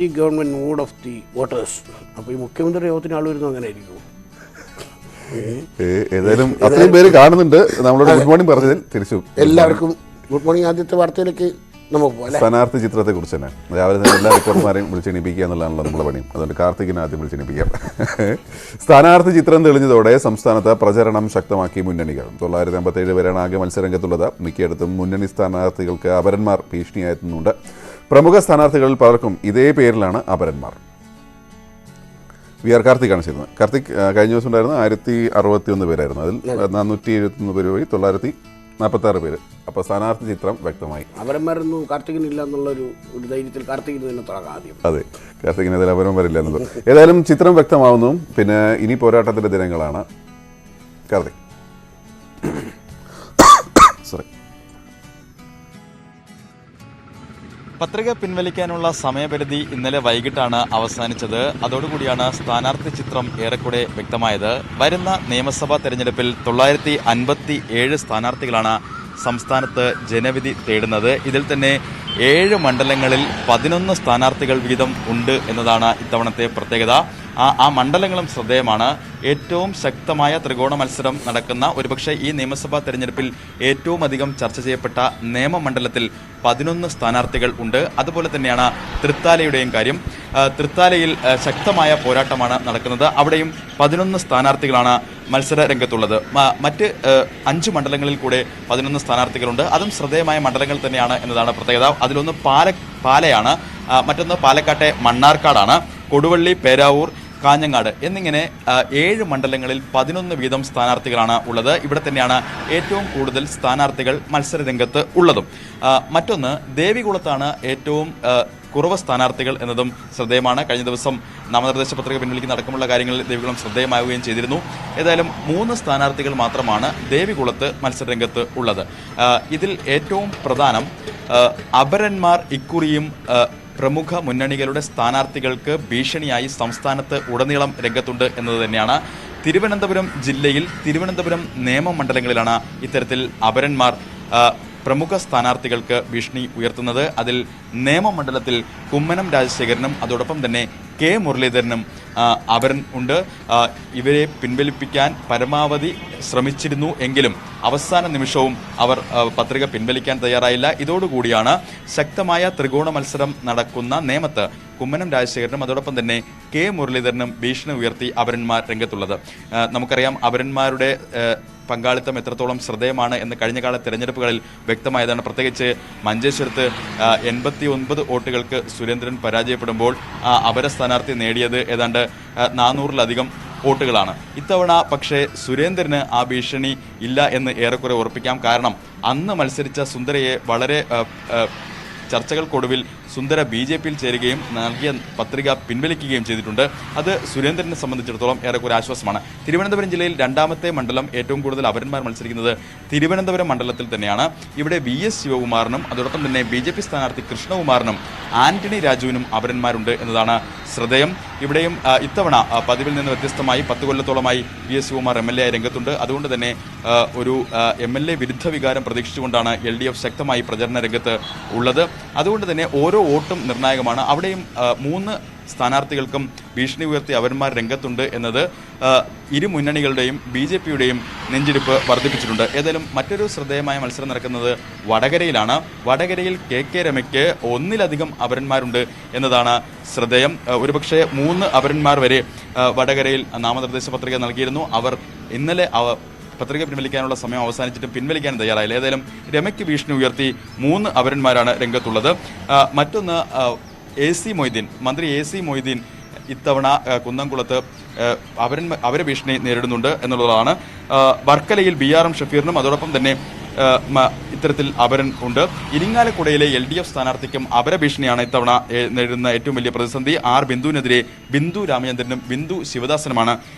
ഈ government mood off the voters. അപ്പോൾ ഈ മുഖ്യമന്ത്രി യോഗത്തിന് ആൾ വരുന്നത് അങ്ങനെ ആയിരിക്കും. ഏതായാലും അത്രയും പേര് കാണുന്നുണ്ട്. നമ്മളോട് ഗുഡ് മോർണിംഗ് പറഞ്ഞതിൽ തിരിച്ചു എല്ലാവർക്കും ഗുഡ് മോർണിംഗ്. ആദ്യത്തെ വാർത്തയിലേക്ക് നമുക്ക് പോകാം. സ്ഥാനാർത്ഥി ചിത്രത്തെ കുറിച്ച് തന്നെ രാവിലെ തന്നെ എല്ലാ റിപ്പോർട്ടർമാരെയും വിളിച്ചെണിപ്പിക്കുക എന്നുള്ളതാണല്ലോ നമ്മുടെ പണിയും. അതുകൊണ്ട് കാർത്തികിനെ ആദ്യം വിളിച്ചെണിപ്പിക്കാം. സ്ഥാനാർത്ഥി ചിത്രം തെളിഞ്ഞതോടെ സംസ്ഥാനത്ത് പ്രചരണം ശക്തമാക്കി മുന്നണികൾ. 957 പേരാണ് ആകെ മത്സരരംഗത്തുള്ളത്. മിക്കയിടത്തും മുന്നണി സ്ഥാനാർത്ഥികൾക്ക് അപരന്മാർ ഭീഷണിയായെത്തുന്നുണ്ട്. പ്രമുഖ സ്ഥാനാർത്ഥികളിൽ പലർക്കും ഇതേ പേരിലാണ് അപരന്മാർ. വി ആർ കാർത്തിക്കാണ് ചെയ്യുന്നത്. കാർത്തിക് കഴിഞ്ഞ ദിവസം ഉണ്ടായിരുന്ന 1061 പേരായിരുന്നു. അതിൽ 471 പേര് വഴി 946 പേര്. അപ്പോൾ സ്ഥാനാർത്ഥി ചിത്രം വ്യക്തമായി. അപരന്മാരൊന്നും കാർത്തികിനില്ല എന്നുള്ളൊരു ധൈര്യത്തിൽ കാർത്തികിന് തന്നെ തുടങ്ങാം ആദ്യം. അതെ, കാർത്തികിന് അതിൽ അപരന്മാരില്ല എന്നുള്ളത്. ഏതായാലും ചിത്രം വ്യക്തമാവുന്നു. പിന്നെ ഇനി പോരാട്ടത്തിന്റെ ദിനങ്ങളാണ്. കാർത്തിക് സോറി. പത്രിക പിൻവലിക്കാനുള്ള സമയപരിധി ഇന്നലെ വൈകിട്ടാണ് അവസാനിച്ചത്. അതോടുകൂടിയാണ് സ്ഥാനാർത്ഥി ചിത്രം ഏറെക്കുറെ വ്യക്തമായത്. വരുന്ന നിയമസഭാ തെരഞ്ഞെടുപ്പിൽ 957 സ്ഥാനാർത്ഥികളാണ് സംസ്ഥാനത്ത് ജനവിധി തേടുന്നത്. ഇതിൽ തന്നെ 7 മണ്ഡലങ്ങളിൽ 11 സ്ഥാനാർത്ഥികൾ വീതം ഉണ്ട് എന്നതാണ് ഇത്തവണത്തെ പ്രത്യേകത. ആ മണ്ഡലങ്ങളും ശ്രദ്ധേയമാണ്. ഏറ്റവും ശക്തമായ ത്രികോണ മത്സരം നടക്കുന്ന, ഒരുപക്ഷെ ഈ നിയമസഭാ തെരഞ്ഞെടുപ്പിൽ ഏറ്റവും അധികം ചർച്ച ചെയ്യപ്പെട്ട നേമമണ്ഡലത്തിൽ 11 സ്ഥാനാർത്ഥികൾ ഉണ്ട്. അതുപോലെ തന്നെയാണ് തൃത്താലയുടെയും കാര്യം. തൃത്താലയിൽ ശക്തമായ പോരാട്ടമാണ് നടക്കുന്നത്. അവിടെയും 11 സ്ഥാനാർത്ഥികളാണ് മത്സര രംഗത്തുള്ളത്. മറ്റ് 5 മണ്ഡലങ്ങളിൽ കൂടെ 11 സ്ഥാനാർത്ഥികളുണ്ട്. അതും ശ്രദ്ധേയമായ മണ്ഡലങ്ങൾ തന്നെയാണ് എന്നതാണ് പ്രത്യേകത. അതിലൊന്ന് പാലയാണ്, മറ്റൊന്ന് പാലക്കാട്ടെ മണ്ണാർക്കാടാണ്, കൊടുവള്ളി, പേരാവൂർ, കാഞ്ഞങ്ങാട് എന്നിങ്ങനെ 7 മണ്ഡലങ്ങളിൽ 11 വീതം സ്ഥാനാർത്ഥികളാണ് ഉള്ളത്. ഇവിടെ തന്നെയാണ് ഏറ്റവും കൂടുതൽ സ്ഥാനാർത്ഥികൾ മത്സര രംഗത്ത് ഉള്ളതും. മറ്റൊന്ന് ദേവികുളത്താണ് ഏറ്റവും കുറവ് സ്ഥാനാർത്ഥികൾ എന്നതും ശ്രദ്ധേയമാണ്. കഴിഞ്ഞ ദിവസം നാമനിർദ്ദേശ പത്രിക പിൻവലിക്കുന്ന അടക്കമുള്ള കാര്യങ്ങളിൽ ദേവികുളം ശ്രദ്ധേയമാവുകയും ചെയ്തിരുന്നു. ഏതായാലും 3 സ്ഥാനാർത്ഥികൾ മാത്രമാണ് ദേവികുളത്ത് മത്സരരംഗത്ത് ഉള്ളത്. ഇതിൽ ഏറ്റവും പ്രധാനം അപരന്മാർ ഇക്കുറിയും പ്രമുഖ മുന്നണികളുടെ സ്ഥാനാർത്ഥികൾക്ക് ഭീഷണിയായി സംസ്ഥാനത്ത് ഉടനീളം രംഗത്തുണ്ട് എന്നത് തന്നെയാണ്. തിരുവനന്തപുരം ജില്ലയിൽ തിരുവനന്തപുരം നിയമമണ്ഡലങ്ങളിലാണ് ഇത്തരത്തിൽ അപരന്മാർ പ്രമുഖ സ്ഥാനാർത്ഥികൾക്ക് ഭീഷണി ഉയർത്തുന്നത്. അതിൽ നേമമണ്ഡലത്തിൽ കുമ്മനം രാജശേഖരനും അതോടൊപ്പം തന്നെ കെ മുരളീധരനും അപരൻ ഉണ്ട്. ഇവരെ പിൻവലിപ്പിക്കാൻ പരമാവധി ശ്രമിച്ചിരുന്നു എങ്കിലും അവസാന നിമിഷവും അവർ പത്രിക പിൻവലിക്കാൻ തയ്യാറായില്ല. ഇതോടുകൂടിയാണ് ശക്തമായ ത്രികോണ മത്സരം നടക്കുന്ന നേമത്ത് കുമ്മനം രാജശേഖരനും അതോടൊപ്പം തന്നെ കെ മുരളീധരനും ഭീഷണി ഉയർത്തി അപരന്മാർ രംഗത്തുള്ളത്. നമുക്കറിയാം അപരന്മാരുടെ പങ്കാളിത്തം എത്രത്തോളം ശ്രദ്ധേയമാണ് എന്ന് കഴിഞ്ഞകാല തെരഞ്ഞെടുപ്പുകളിൽ വ്യക്തമായതാണ്. പ്രത്യേകിച്ച് മഞ്ചേശ്വരത്ത് 89 വോട്ടുകൾക്ക് സുരേന്ദ്രൻ പരാജയപ്പെടുമ്പോൾ അപര സ്ഥാനാർത്ഥി നേടിയത് ഏതാണ്ട് 400-ലധികം വോട്ടുകളാണ്. ഇത്തവണ പക്ഷേ സുരേന്ദ്രന് ആ ഭീഷണി ഇല്ല എന്ന് ഏറെക്കുറെ ഉറപ്പിക്കാം. കാരണം അന്ന് മത്സരിച്ച സുന്ദരയെ വളരെ ചർച്ചകൾക്കൊടുവിൽ സുന്ദര BJPയിൽ ചേരുകയും നൽകിയ പത്രിക പിൻവലിക്കുകയും ചെയ്തിട്ടുണ്ട്. അത് സുരേന്ദ്രനെ സംബന്ധിച്ചിടത്തോളം ഏറെക്കുറെ ആശ്വാസമാണ്. തിരുവനന്തപുരം ജില്ലയിൽ 2ാമത്തെ മണ്ഡലം ഏറ്റവും കൂടുതൽ അപരന്മാർ മത്സരിക്കുന്നത് തിരുവനന്തപുരം മണ്ഡലത്തിൽ തന്നെയാണ്. ഇവിടെ VS ശിവകുമാറിനും അതോടൊപ്പം തന്നെ BJP സ്ഥാനാർത്ഥി കൃഷ്ണകുമാറിനും ആന്റണി രാജുവിനും അപരന്മാരുണ്ട് എന്നതാണ് ശ്രദ്ധേയം. ഇവിടെയും ഇത്തവണ പതിവിൽ നിന്ന് വ്യത്യസ്തമായി 10 കൊല്ലത്തോളമായി VS ശിവകുമാർ MLA ആയി രംഗത്തുണ്ട്. അതുകൊണ്ട് തന്നെ ഒരു MLA വിരുദ്ധ വികാരം പ്രതീക്ഷിച്ചുകൊണ്ടാണ് LDF ശക്തമായി പ്രചരണ രംഗത്ത് ഉള്ളത്. അതുകൊണ്ട് തന്നെ ഓരോ വോട്ടും നിർണായകമാണ്. അവിടെയും 3 സ്ഥാനാർത്ഥികൾക്കും ഭീഷണി ഉയർത്തി അവന്മാർ രംഗത്തുണ്ട് എന്നത് ഇരു മുന്നണികളുടെയും BJPയുടെയും നെഞ്ചിടിപ്പ് വർദ്ധിപ്പിച്ചിട്ടുണ്ട്. ഏതായാലും മറ്റൊരു ശ്രദ്ധേയമായ മത്സരം നടക്കുന്നത് വടകരയിലാണ്. വടകരയിൽ KK രമയ്ക്ക് 1-ലധികം അപരന്മാരുണ്ട് എന്നതാണ് ശ്രദ്ധേയം. ഒരുപക്ഷെ 3 അപരന്മാർ വരെ വടകരയിൽ നാമനിർദ്ദേശ പത്രിക നൽകിയിരുന്നു. അവർ ഇന്നലെ പത്രിക പിൻവലിക്കാനുള്ള സമയം അവസാനിച്ചിട്ടും പിൻവലിക്കാൻ തയ്യാറായില്ല. ഏതായാലും രമയ്ക്ക് ഭീഷണി ഉയർത്തി 3 അപരന്മാരാണ് രംഗത്തുള്ളത്. മറ്റൊന്ന് AC മൊയ്തീൻ, മന്ത്രി AC മൊയ്തീൻ ഇത്തവണ കുന്നംകുളത്ത് അവരെ ഭീഷണി നേരിടുന്നുണ്ട് എന്നുള്ളതാണ്. വർക്കലയിൽ BRM ഷഫീറിനും അതോടൊപ്പം തന്നെ ഇത്തരത്തിൽ അപരൻ ഉണ്ട്. ഇരിങ്ങാലക്കുടയിലെ LDF സ്ഥാനാർത്ഥിക്കും അപരഭീഷണിയാണ് ഇത്തവണ നേരിടുന്ന ഏറ്റവും വലിയ പ്രതിസന്ധി. ബിന്ദുവിനെതിരെ ബിന്ദു രാമചന്ദ്രനും ബിന്ദു ശിവദാസനുമാണ്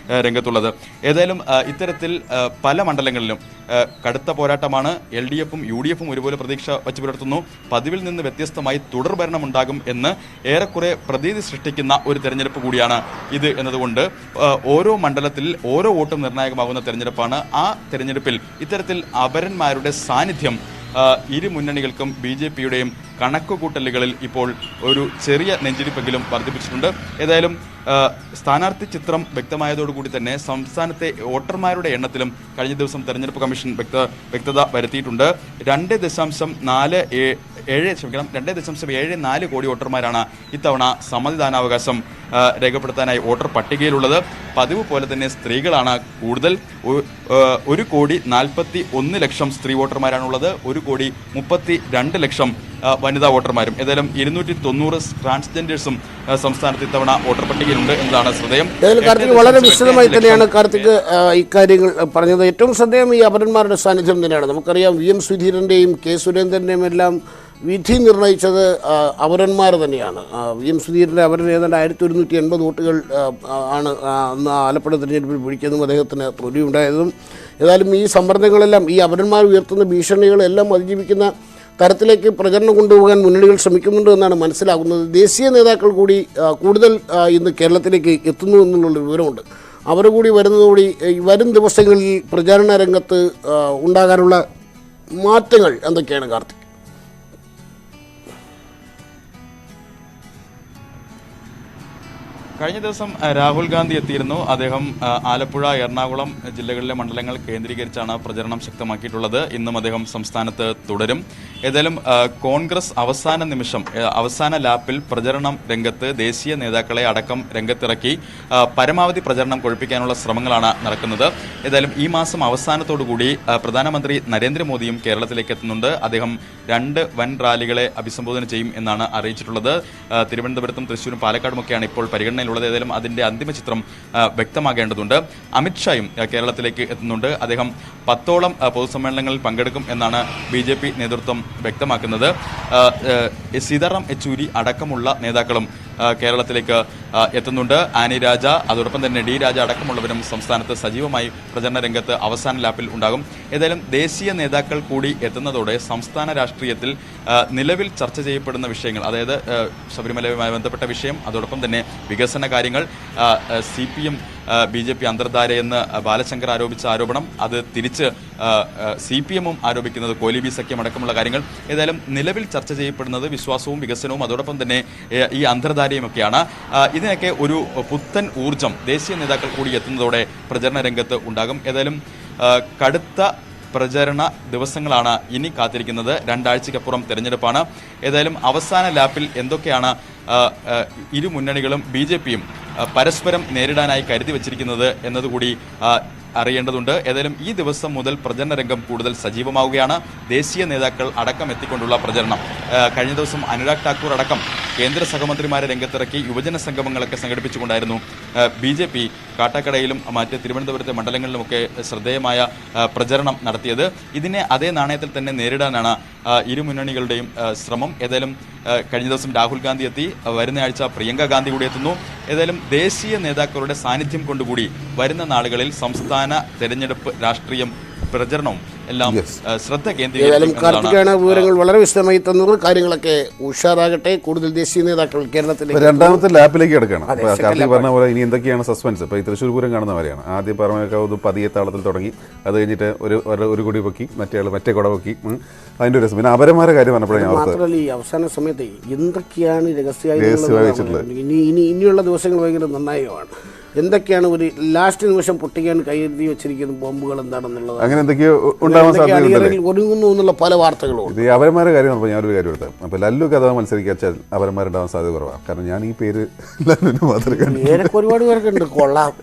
രംഗത്തുള്ളത്. ഏതായാലും ഇത്തരത്തിൽ പല മണ്ഡലങ്ങളിലും കടുത്ത പോരാട്ടമാണ്. LDFും UDFും ഒരുപോലെ പ്രതീക്ഷ വച്ചു പുലർത്തുന്നു. പതിവിൽ നിന്ന് വ്യത്യസ്തമായി തുടർഭരണമുണ്ടാകും എന്ന് ഏറെക്കുറെ പ്രതീതി സൃഷ്ടിക്കുന്ന ഒരു തെരഞ്ഞെടുപ്പ് കൂടിയാണ് ഇത് എന്നതുകൊണ്ട് ഓരോ മണ്ഡലത്തിൽ ഓരോ വോട്ടും നിർണായകമാകുന്ന തെരഞ്ഞെടുപ്പാണ്. ആ തെരഞ്ഞെടുപ്പിൽ ഇത്തരത്തിൽ അപരന്മാരുടെ സാന്നിധ്യം ഇരു മുന്നണികൾക്കും BJP-യുടെയും കണക്കുകൂട്ടലുകളിൽ ഇപ്പോൾ ഒരു ചെറിയ നെഞ്ചിടിപ്പെങ്കിലും വർദ്ധിപ്പിച്ചിട്ടുണ്ട്. ഏതായാലും സ്ഥാനാർത്ഥി ചിത്രം വ്യക്തമായതോടുകൂടി തന്നെ സംസ്ഥാനത്തെ വോട്ടർമാരുടെ എണ്ണത്തിലും കഴിഞ്ഞ ദിവസം തെരഞ്ഞെടുപ്പ് കമ്മീഷൻ വ്യക്തത വരുത്തിയിട്ടുണ്ട്. 2.74 കോടി വോട്ടർമാരാണ് ഇത്തവണ സമ്മതിദാനാവകാശം രേഖപ്പെടുത്താനായി വോട്ടർ പട്ടികയിലുള്ളത്. പതിവ് പോലെ തന്നെ സ്ത്രീകളാണ് കൂടുതൽ. 1,41,00,000 സ്ത്രീ വോട്ടർമാരാണുള്ളത്. 1,32,00,000 വനിതാ വോട്ടർമാരും. ഏതായാലും 290 ട്രാൻസ്ജെൻഡേഴ്സും സംസ്ഥാനത്ത് ഇത്തവണ വോട്ടർ പട്ടികയിലുണ്ട് എന്നതാണ് ശ്രദ്ധേയം. കാർത്തിക് വളരെ വിശദമായി തന്നെയാണ് കാർത്തിക് ഇക്കാര്യങ്ങൾ പറഞ്ഞത്. ഏറ്റവും ശ്രദ്ധേയം ഈ അപരന്മാരുടെ സാന്നിധ്യം തന്നെയാണ്. നമുക്കറിയാം VM സുധീരൻ്റെയും K സുരേന്ദ്രൻ്റെയും എല്ലാം വിധി നിർണയിച്ചത് അപരന്മാർ തന്നെയാണ്. VM സുധീരൻ്റെ അപരൻ ഏതാണ്ട് 1180 വോട്ടുകൾ ആണ് അന്ന് ആലപ്പുഴ തെരഞ്ഞെടുപ്പിൽ പിടിക്കുന്നതും അദ്ദേഹത്തിന് തോൽവിയുണ്ടായതും. ഏതായാലും ഈ സമ്മർദ്ദങ്ങളെല്ലാം ഈ അപരന്മാർ ഉയർത്തുന്ന ഭീഷണികളെല്ലാം അതിജീവിക്കുന്ന തരത്തിലേക്ക് പ്രചരണം കൊണ്ടുപോകാൻ മുന്നണികൾ ശ്രമിക്കുന്നുണ്ട് എന്നാണ് മനസ്സിലാകുന്നത്. ദേശീയ നേതാക്കൾ കൂടി കൂടുതൽ ഇന്ന് കേരളത്തിലേക്ക് എത്തുന്നു എന്നുള്ളൊരു വിവരമുണ്ട്. അവർ കൂടി വരുന്നതോടെ വരും ദിവസങ്ങളിൽ പ്രചാരണ രംഗത്ത് ഉണ്ടാകാനുള്ള മാറ്റങ്ങൾ എന്തൊക്കെയാണ് കാർത്തിക്? കഴിഞ്ഞ ദിവസം രാഹുൽ ഗാന്ധി എത്തിയിരുന്നു. അദ്ദേഹം ആലപ്പുഴ, എറണാകുളം ജില്ലകളിലെ മണ്ഡലങ്ങൾ കേന്ദ്രീകരിച്ചാണ് പ്രചരണം ശക്തമാക്കിയിട്ടുള്ളത്. ഇന്നും അദ്ദേഹം സംസ്ഥാനത്ത് തുടരും. ഏതായാലും കോൺഗ്രസ് അവസാന ലാപ്പിൽ പ്രചരണം രംഗത്ത് ദേശീയ നേതാക്കളെ അടക്കം രംഗത്തിറക്കി പരമാവധി പ്രചരണം കൊഴുപ്പിക്കാനുള്ള ശ്രമങ്ങളാണ് നടക്കുന്നത്. ഏതായാലും ഈ മാസം അവസാനത്തോടുകൂടി പ്രധാനമന്ത്രി നരേന്ദ്രമോദിയും കേരളത്തിലേക്ക് എത്തുന്നുണ്ട്. അദ്ദേഹം 2 വൻ റാലികളെ അഭിസംബോധന ചെയ്യും എന്നാണ് അറിയിച്ചിട്ടുള്ളത്. തിരുവനന്തപുരത്തും തൃശ്ശൂരും പാലക്കാടുമൊക്കെയാണ് ഇപ്പോൾ പരിഗണനയിലുള്ളത്. ഏതായാലും അതിന്റെ അന്തിമ ചിത്രം വ്യക്തമാകേണ്ടതുണ്ട്. അമിത്ഷായും കേരളത്തിലേക്ക് എത്തുന്നുണ്ട്. അദ്ദേഹം 10ഓളം പൊതുസമ്മേളനങ്ങളിൽ പങ്കെടുക്കും എന്നാണ് BJP നേതൃത്വം വ്യക്തമാക്കുന്നത്. സീതാറാം യെച്ചൂരി അടക്കമുള്ള നേതാക്കളും കേരളത്തിലേക്ക് എത്തുന്നുണ്ട്. ആനി രാജ, അതോടൊപ്പം തന്നെ D രാജ അടക്കമുള്ളവരും സംസ്ഥാനത്ത് സജീവമായി പ്രചരണ രംഗത്ത് അവസാന ലാപ്പിൽ ഉണ്ടാകും. ഏതായാലും ദേശീയ നേതാക്കൾ കൂടി എത്തുന്നതോടെ സംസ്ഥാന രാഷ്ട്രീയത്തിൽ നിലവിൽ ചർച്ച ചെയ്യപ്പെടുന്ന വിഷയങ്ങൾ, അതായത് ശബരിമലയുമായി ബന്ധപ്പെട്ട വിഷയം, അതോടൊപ്പം തന്നെ വികസന കാര്യങ്ങൾ, CPM BJP അന്തർധാരയെന്ന് ബാലശങ്കർ ആരോപിച്ച ആരോപണം, അത് തിരിച്ച് CPM-ഉം ആരോപിക്കുന്നത് കോലീബി സഖ്യം അടക്കമുള്ള കാര്യങ്ങൾ. ഏതായാലും നിലവിൽ ചർച്ച ചെയ്യപ്പെടുന്നത് വിശ്വാസവും വികസനവും അതോടൊപ്പം തന്നെ ഈ അന്തർധാരയുമൊക്കെയാണ്. ഇതിനൊക്കെ ഒരു പുത്തൻ ഊർജം ദേശീയ നേതാക്കൾ കൂടി എത്തുന്നതോടെ പ്രചരണ രംഗത്ത് ഉണ്ടാകും. ഏതായാലും കടുത്ത പ്രചരണ ദിവസങ്ങളാണ് ഇനി കാത്തിരിക്കുന്നത്. 2 ആഴ്ചയ്ക്കപ്പുറം തെരഞ്ഞെടുപ്പാണ്. ഏതായാലും അവസാന ലാപ്പിൽ എന്തൊക്കെയാണ് ഇരു മുന്നണികളും BJP-യും പരസ്പരം നേരിടാനായി കരുതി വച്ചിരിക്കുന്നത് എന്നതുകൂടി അറിയേണ്ടതുണ്ട്. ഏതായാലും ഈ ദിവസം മുതൽ പ്രചരണ രംഗം കൂടുതൽ സജീവമാവുകയാണ്. ദേശീയ നേതാക്കൾ അടക്കം എത്തിക്കൊണ്ടുള്ള പ്രചരണം. കഴിഞ്ഞ ദിവസം അനുരാഗ് ഠാക്കൂർ അടക്കം കേന്ദ്ര സഹമന്ത്രിമാരെ രംഗത്തിറക്കി യുവജന സംഗമങ്ങളൊക്കെ സംഘടിപ്പിച്ചുകൊണ്ടായിരുന്നു BJP കാട്ടാക്കടയിലും മറ്റ് തിരുവനന്തപുരത്തെ മണ്ഡലങ്ങളിലുമൊക്കെ ശ്രദ്ധേയമായ പ്രചരണം നടത്തിയത്. ഇതിനെ അതേ നാണയത്തിൽ തന്നെ നേരിടാനാണ് ഇരു മുന്നണികളുടെയും ശ്രമം. ഏതായാലും കഴിഞ്ഞ ദിവസം രാഹുൽ ഗാന്ധി എത്തി. വരുന്ന ആഴ്ച പ്രിയങ്ക ഗാന്ധി കൂടി എത്തുന്നു. ഏതായാലും ദേശീയ നേതാക്കളുടെ സാന്നിധ്യം കൊണ്ടുകൂടി വരുന്ന നാളുകളിൽ സംസ്ഥാന തെരഞ്ഞെടുപ്പ് രാഷ്ട്രീയം പ്രചരണവും എല്ലാം ശ്രദ്ധ കേന്ദ്രീകരിക്കുകയാണ്. വിവരങ്ങൾ വളരെ വിശദമായി തന്നത്. കാര്യങ്ങളൊക്കെ ഉഷാറാകട്ടെ. കൂടുതൽ ദേശീയ നേതാക്കൾ കേരളത്തിലേക്ക് രണ്ടാമത്തെ ലാപ്പിലേക്ക് കിടക്കണം. കാർത്തിക് പറഞ്ഞ പോലെ ഇനി എന്തൊക്കെയാണ് സസ്പെൻസ്? ഇപ്പോൾ ഈ തൃശ്ശൂർ പൂരം കാണുന്നവരെയാണ്. ആദ്യം പറഞ്ഞ പതിയെ താളത്തിൽ തുടങ്ങി, അത് കഴിഞ്ഞിട്ട് ഒരു കൊടി പൊക്കി, മറ്റേ കുട പൊക്കി, അതിൻ്റെ ഒരു രസം. പിന്നെ അപരന്മാരുടെ കാര്യം പറഞ്ഞപ്പോഴേ മാത്രമല്ല ഈ അവസാന സമയത്ത് എന്തൊക്കെയാണ് രഹസ്യമായി ഇനിയുള്ള ദിവസങ്ങൾ ഭയങ്കര നിർണായകമാണ്. എന്തൊക്കെയാണ് ഒരു ലാസ്റ്റ് നിമിഷം പൊട്ടിക്കാൻ കൈയെഴുതി വെച്ചിരിക്കുന്ന ബോംബുകൾ എന്താണെന്നുള്ളത്, അങ്ങനെ എന്തൊക്കെയോ ഉണ്ടാവാൻ സാധ്യത ഒരുങ്ങുന്നു എന്നുള്ള പല വാർത്തകളും. ഇത് അവരന്മാരുടെ കാര്യം പറഞ്ഞപ്പോൾ ഞാനൊരു കാര്യം എടുത്തത്. അപ്പോൾ ലല്ലുക്ക് അഥവാ മത്സരിക്കാച്ചാൽ അവരന്മാരുണ്ടാവാൻ സാധ്യത കുറവാണ്. കാരണം ഞാൻ ഈ പേര് ലല്ലുവിന് മാത്രമേ പേരൊക്കെ ഒരുപാട് പേർക്കുണ്ട്. കൊള്ളാം.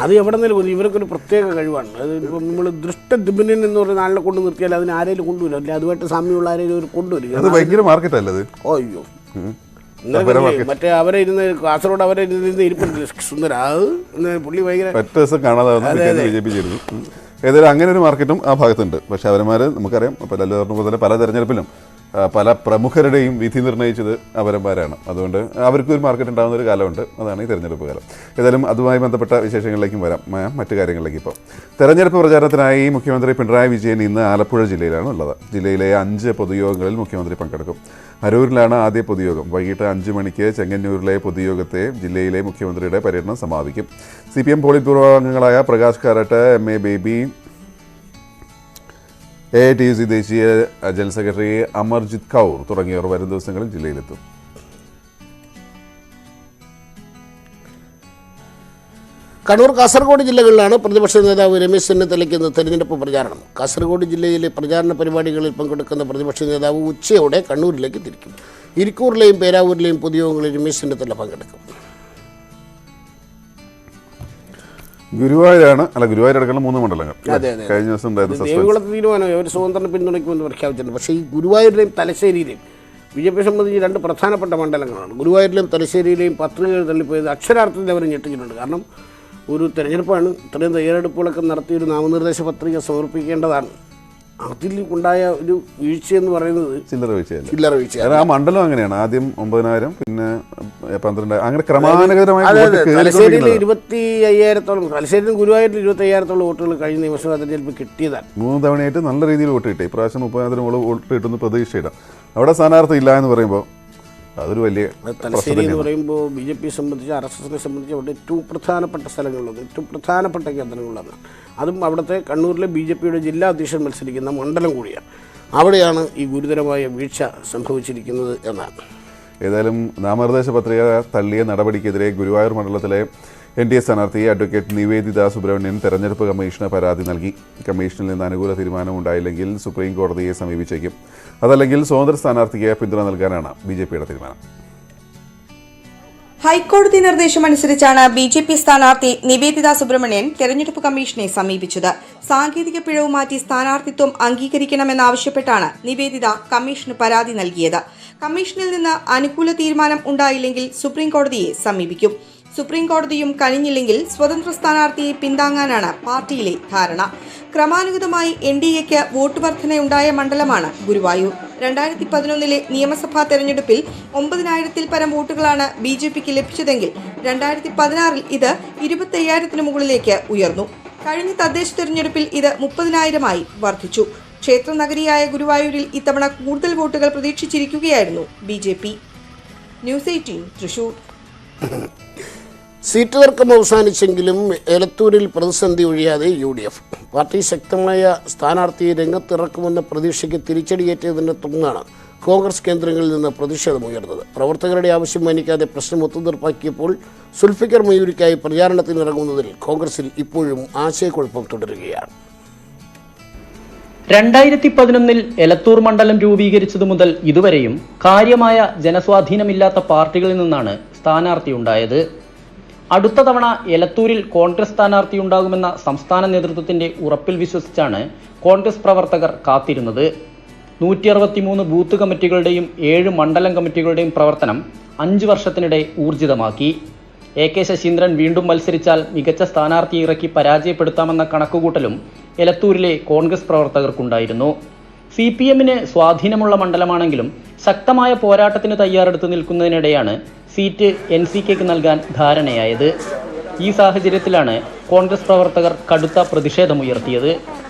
അത് എവിടെ നിന്നും ഇവർക്കൊരു പ്രത്യേക കഴിവാണ്. അത് ഇപ്പം നമ്മൾ ദൃഷ്ടദിബിനൻ എന്ന് പറയുന്ന ആളിനെ കൊണ്ട് നിർത്തിയാൽ അതിന് ആരെങ്കിലും കൊണ്ടുവരും, അല്ലെ അതുമായിട്ട് സാമ്യമുള്ള ആരെങ്കിലും കൊണ്ടുവരും. അത് ഭയങ്കര മാർക്കറ്റല്ലത്. അയ്യോ, മറ്റേ അവരെ ഇരുന്ന് കാസർഗോഡ് അവരെ ഇരുന്ന് ഇരിപ്പുണ്ട് സുന്ദര, പുള്ളി ഭയങ്കര ഒറ്റ ദിവസം കാണാതാവുന്ന BJP ചെയ്തു. ഏതായാലും അങ്ങനെ ഒരു മാർക്കറ്റും ആ ഭാഗത്തുണ്ട്. പക്ഷെ അവരന്മാർ നമുക്കറിയാം, ഇപ്പോൾ ലല്ലു പറഞ്ഞ പോലെ പല തെരഞ്ഞെടുപ്പിലും പല പ്രമുഖരുടെയും വിധി നിർണ്ണയിച്ചത് അവരന്മാരാണ്. അതുകൊണ്ട് അവർക്കൊരു മാർക്കറ്റ് ഉണ്ടാകുന്ന ഒരു കാലമുണ്ട്. അതാണ് ഈ തെരഞ്ഞെടുപ്പ് കാലം. ഏതായാലും അതുമായി ബന്ധപ്പെട്ട വിശേഷങ്ങളിലേക്കും വരാം, മറ്റു കാര്യങ്ങളിലേക്ക്. ഇപ്പോൾ തെരഞ്ഞെടുപ്പ് പ്രചാരണത്തിനായി മുഖ്യമന്ത്രി പിണറായി വിജയൻ ഇന്ന് ആലപ്പുഴ ജില്ലയിലാണ് ഉള്ളത്. ജില്ലയിലെ 5 പൊതുയോഗങ്ങളിൽ മുഖ്യമന്ത്രി പങ്കെടുക്കും. അരൂരിലാണ് ആദ്യ പൊതുയോഗം. വൈകിട്ട് 5 മണിക്ക് ചെങ്ങന്നൂരിലെ പൊതുയോഗത്തെ ജില്ലയിലെ മുഖ്യമന്ത്രിയുടെ പര്യടനം സമാപിക്കും. CPM പോളിറ്റ് ബ്യൂറോ അംഗങ്ങളായ Prakash Karat, MA baby, AITUC ദേശീയ ജനറൽ സെക്രട്ടറി അമർജിത് കൗർ തുടങ്ങിയവർ വരും ദിവസങ്ങളിൽ ജില്ലയിലെത്തും. കണ്ണൂർ, കാസർഗോഡ് ജില്ലകളിലാണ് പ്രതിപക്ഷ നേതാവ് രമേശ് ചെന്നിത്തലയ്ക്ക് ഇന്ന് തെരഞ്ഞെടുപ്പ് പ്രചാരണം. കാസർഗോഡ് ജില്ലയിലെ പ്രചാരണ പരിപാടികളിൽ പങ്കെടുക്കുന്ന പ്രതിപക്ഷ നേതാവ് ഉച്ചയോടെ കണ്ണൂരിലേക്ക് തിരിക്കും. ഇരിക്കൂറിലെയും പേരാവൂരിലെയും പൊതുയോഗങ്ങളിൽ രമേശ് ചെന്നിത്തല പങ്കെടുക്കും. ഗുരുവായൂർ അടക്കമുള്ള 3 മണ്ഡലങ്ങൾ കഴിഞ്ഞ ദിവസം ഉണ്ടായിരുന്നു. ദേവികുളത്ത് തീരുമാനമായി ഒരു സ്വതന്ത്രം പിന്തുണയ്ക്കുമെന്ന് പ്രഖ്യാപിച്ചിട്ടുണ്ട്. പക്ഷേ ഈ ഗുരുവായൂരിലെയും തലശ്ശേരിയിലെയും BJP സംബന്ധിച്ച് 2 പ്രധാനപ്പെട്ട മണ്ഡലങ്ങളാണ്. ഗുരുവായൂരിലെയും തലശ്ശേരിയിലെയും പത്രികകൾ തള്ളിപ്പോയത് അക്ഷരാർത്ഥത്തിൽ അവർ ഞെട്ടിച്ചിട്ടുണ്ട്. കാരണം ഒരു തെരഞ്ഞെടുപ്പാണ്, ഇത്രയും തയ്യാറെടുപ്പുകളൊക്കെ നടത്തി ഒരു നാമനിർദ്ദേശ പത്രിക സമർപ്പിക്കേണ്ടതാണ്. അതിൽ ഉണ്ടായ ഒരു വീഴ്ചയെന്ന് പറയുന്നത് ചില്ലറ വീഴ്ച. ആ മണ്ഡലം അങ്ങനെയാണ്, ആദ്യം 9,000 പിന്നെ 12,000 അങ്ങനെ ക്രമാനുഗതമായി. തലശ്ശേരിയിൽ 25,000-ഓളം, തലശ്ശേരിയിലും ഗുരുവായൂരിൽ 25,000-ഓളം വോട്ടുകൾ കഴിഞ്ഞ നിയമസഭാ തെരഞ്ഞെടുപ്പ് കിട്ടിയതാണ്. 3 തവണയായിട്ട് നല്ല രീതിയിൽ വോട്ട് കിട്ടി. ഇപ്രാവശ്യം 30,000 വോട്ട് കിട്ടുന്ന പ്രതീക്ഷയിടാം. അവിടെ സ്ഥാനാർത്ഥി ഇല്ല എന്ന് പറയുമ്പോൾ അതൊരു വലിയ തലശ്ശേരി എന്ന് പറയുമ്പോൾ BJP സംബന്ധിച്ച്, RSSനെ സംബന്ധിച്ച് അവിടെ ഏറ്റവും പ്രധാനപ്പെട്ട സ്ഥലങ്ങളിലൊന്ന്, ഏറ്റവും പ്രധാനപ്പെട്ട കേന്ദ്രങ്ങളിലൊന്നാണ്. അതും അവിടുത്തെ കണ്ണൂരിലെ BJPയുടെ ജില്ലാ അധ്യക്ഷൻ മത്സരിക്കുന്ന മണ്ഡലം കൂടിയാണ്. അവിടെയാണ് ഈ ഗുരുതരമായ വീഴ്ച സംഭവിച്ചിരിക്കുന്നത് എന്നാണ്. ഏതായാലും നാമനിർദ്ദേശ പത്രിക തള്ളിയ നടപടിക്കെതിരെ ഗുരുവായൂർ മണ്ഡലത്തിലെ NDA സ്ഥാനാർത്ഥി അഡ്വക്കേറ്റ് നിവേദിത സുബ്രഹ്മണ്യൻ തെരഞ്ഞെടുപ്പ് കമ്മീഷന് പരാതി നൽകി. കമ്മീഷനിൽ നിന്ന് അനുകൂല തീരുമാനം ഉണ്ടായില്ലെങ്കിൽ സുപ്രീം കോടതിയെ സമീപിച്ചേക്കും. അതല്ലെങ്കിൽ സ്വതന്ത്ര സ്ഥാനാർത്ഥിക്ക് പിന്തുണ നൽകാനാണ് BJPയുടെ തീരുമാനം. ഹൈക്കോടതി നിർദ്ദേശമനുസരിച്ചാണ് BJP സ്ഥാനാർത്ഥി നിവേദിത സുബ്രഹ്മണ്യൻ തെരഞ്ഞെടുപ്പ് കമ്മീഷനെ സമീപിച്ചത്. സാങ്കേതിക പിഴവ് മാറ്റി സ്ഥാനാർത്ഥിത്വം അംഗീകരിക്കണമെന്നാവശ്യപ്പെട്ടാണ് നിവേദിത കമ്മീഷന് പരാതി നൽകിയത്. കമ്മീഷനിൽ നിന്ന് അനുകൂല തീരുമാനം ഉണ്ടായില്ലെങ്കിൽ സുപ്രീം കോടതിയെ സമീപിക്കും. സുപ്രീം കോടതിയും കഴിഞ്ഞില്ലെങ്കിൽ സ്വതന്ത്ര സ്ഥാനാർത്ഥിയെ പിന്താങ്ങാനാണ് പാർട്ടിയിലെ ധാരണ. ക്രമാനുഗതമായി NDAക്ക് വോട്ട് വർധനയുണ്ടായ മണ്ഡലമാണ് ഗുരുവായൂർ. 2011 നിയമസഭാ തെരഞ്ഞെടുപ്പിൽ 9,000-ൽ പരം വോട്ടുകളാണ് BJPക്ക് ലഭിച്ചതെങ്കിൽ 2016 ഇത് 25,000-ന് മുകളിലേക്ക് ഉയർന്നു. കഴിഞ്ഞ തദ്ദേശ തെരഞ്ഞെടുപ്പിൽ ഇത് 30,000-ആയി വർദ്ധിച്ചു. ക്ഷേത്ര നഗരിയായ ഗുരുവായൂരിൽ ഇത്തവണ കൂടുതൽ വോട്ടുകൾ പ്രതീക്ഷിച്ചിരിക്കുകയായിരുന്നു BJP. ന്യൂസ് 18 തൃശൂർ. സീറ്റ് തർക്കം അവസാനിച്ചെങ്കിലും എലത്തൂരിൽ പ്രതിസന്ധി ഒഴിയാതെ UDF. പാർട്ടി ശക്തമായ സ്ഥാനാർത്ഥിയെ രംഗത്തിറക്കുമെന്ന പ്രതീക്ഷയ്ക്ക് തിരിച്ചടിയേറ്റതിനെ തുടർന്നാണ് കോൺഗ്രസ് കേന്ദ്രങ്ങളിൽ നിന്ന് പ്രതിഷേധമുയർന്നത്. പ്രവർത്തകരുടെ ആവശ്യം മാനിക്കാതെ പ്രശ്നം ഒത്തുതീർപ്പാക്കിയപ്പോൾ സുൽഫിക്കർ മയൂരിക്കായി പ്രചാരണത്തിനിറങ്ങുന്നതിൽ കോൺഗ്രസിൽ ഇപ്പോഴും ആശയക്കുഴപ്പം തുടരുകയാണ്. 2011 എലത്തൂർ മണ്ഡലം രൂപീകരിച്ചതു മുതൽ ഇതുവരെയും കാര്യമായ ജനസ്വാധീനമില്ലാത്ത പാർട്ടികളിൽ നിന്നാണ് സ്ഥാനാർത്ഥി ഉണ്ടായത്. അടുത്ത തവണ എലത്തൂരിൽ കോൺഗ്രസ് സ്ഥാനാർത്ഥി ഉണ്ടാകുമെന്ന സംസ്ഥാന നേതൃത്വത്തിന്റെ ഉറപ്പിൽ വിശ്വസിച്ചാണ് കോൺഗ്രസ് പ്രവർത്തകർ കാത്തിരുന്നത്. 163 ബൂത്ത് കമ്മിറ്റികളുടെയും 7 മണ്ഡലം കമ്മിറ്റികളുടെയും പ്രവർത്തനം 5 വർഷത്തിനിടെ ഊർജിതമാക്കി. AK ശശീന്ദ്രൻ വീണ്ടും മത്സരിച്ചാൽ മികച്ച സ്ഥാനാർത്ഥി ഇറക്കി പരാജയപ്പെടുത്താമെന്ന കണക്കുകൂട്ടലും എലത്തൂരിലെ കോൺഗ്രസ് പ്രവർത്തകർക്കുണ്ടായിരുന്നു. CPMന് സ്വാധീനമുള്ള മണ്ഡലമാണെങ്കിലും ശക്തമായ പോരാട്ടത്തിന് തയ്യാറെടുത്ത് നിൽക്കുന്നതിനിടെയാണ് സീറ്റ് NCKക്ക് നൽകാൻ ധാരണയായത്. ഈ സാഹചര്യത്തിലാണ് കോൺഗ്രസ് പ്രവർത്തകർ കടുത്ത പ്രതിഷേധമുയർത്തിയത്.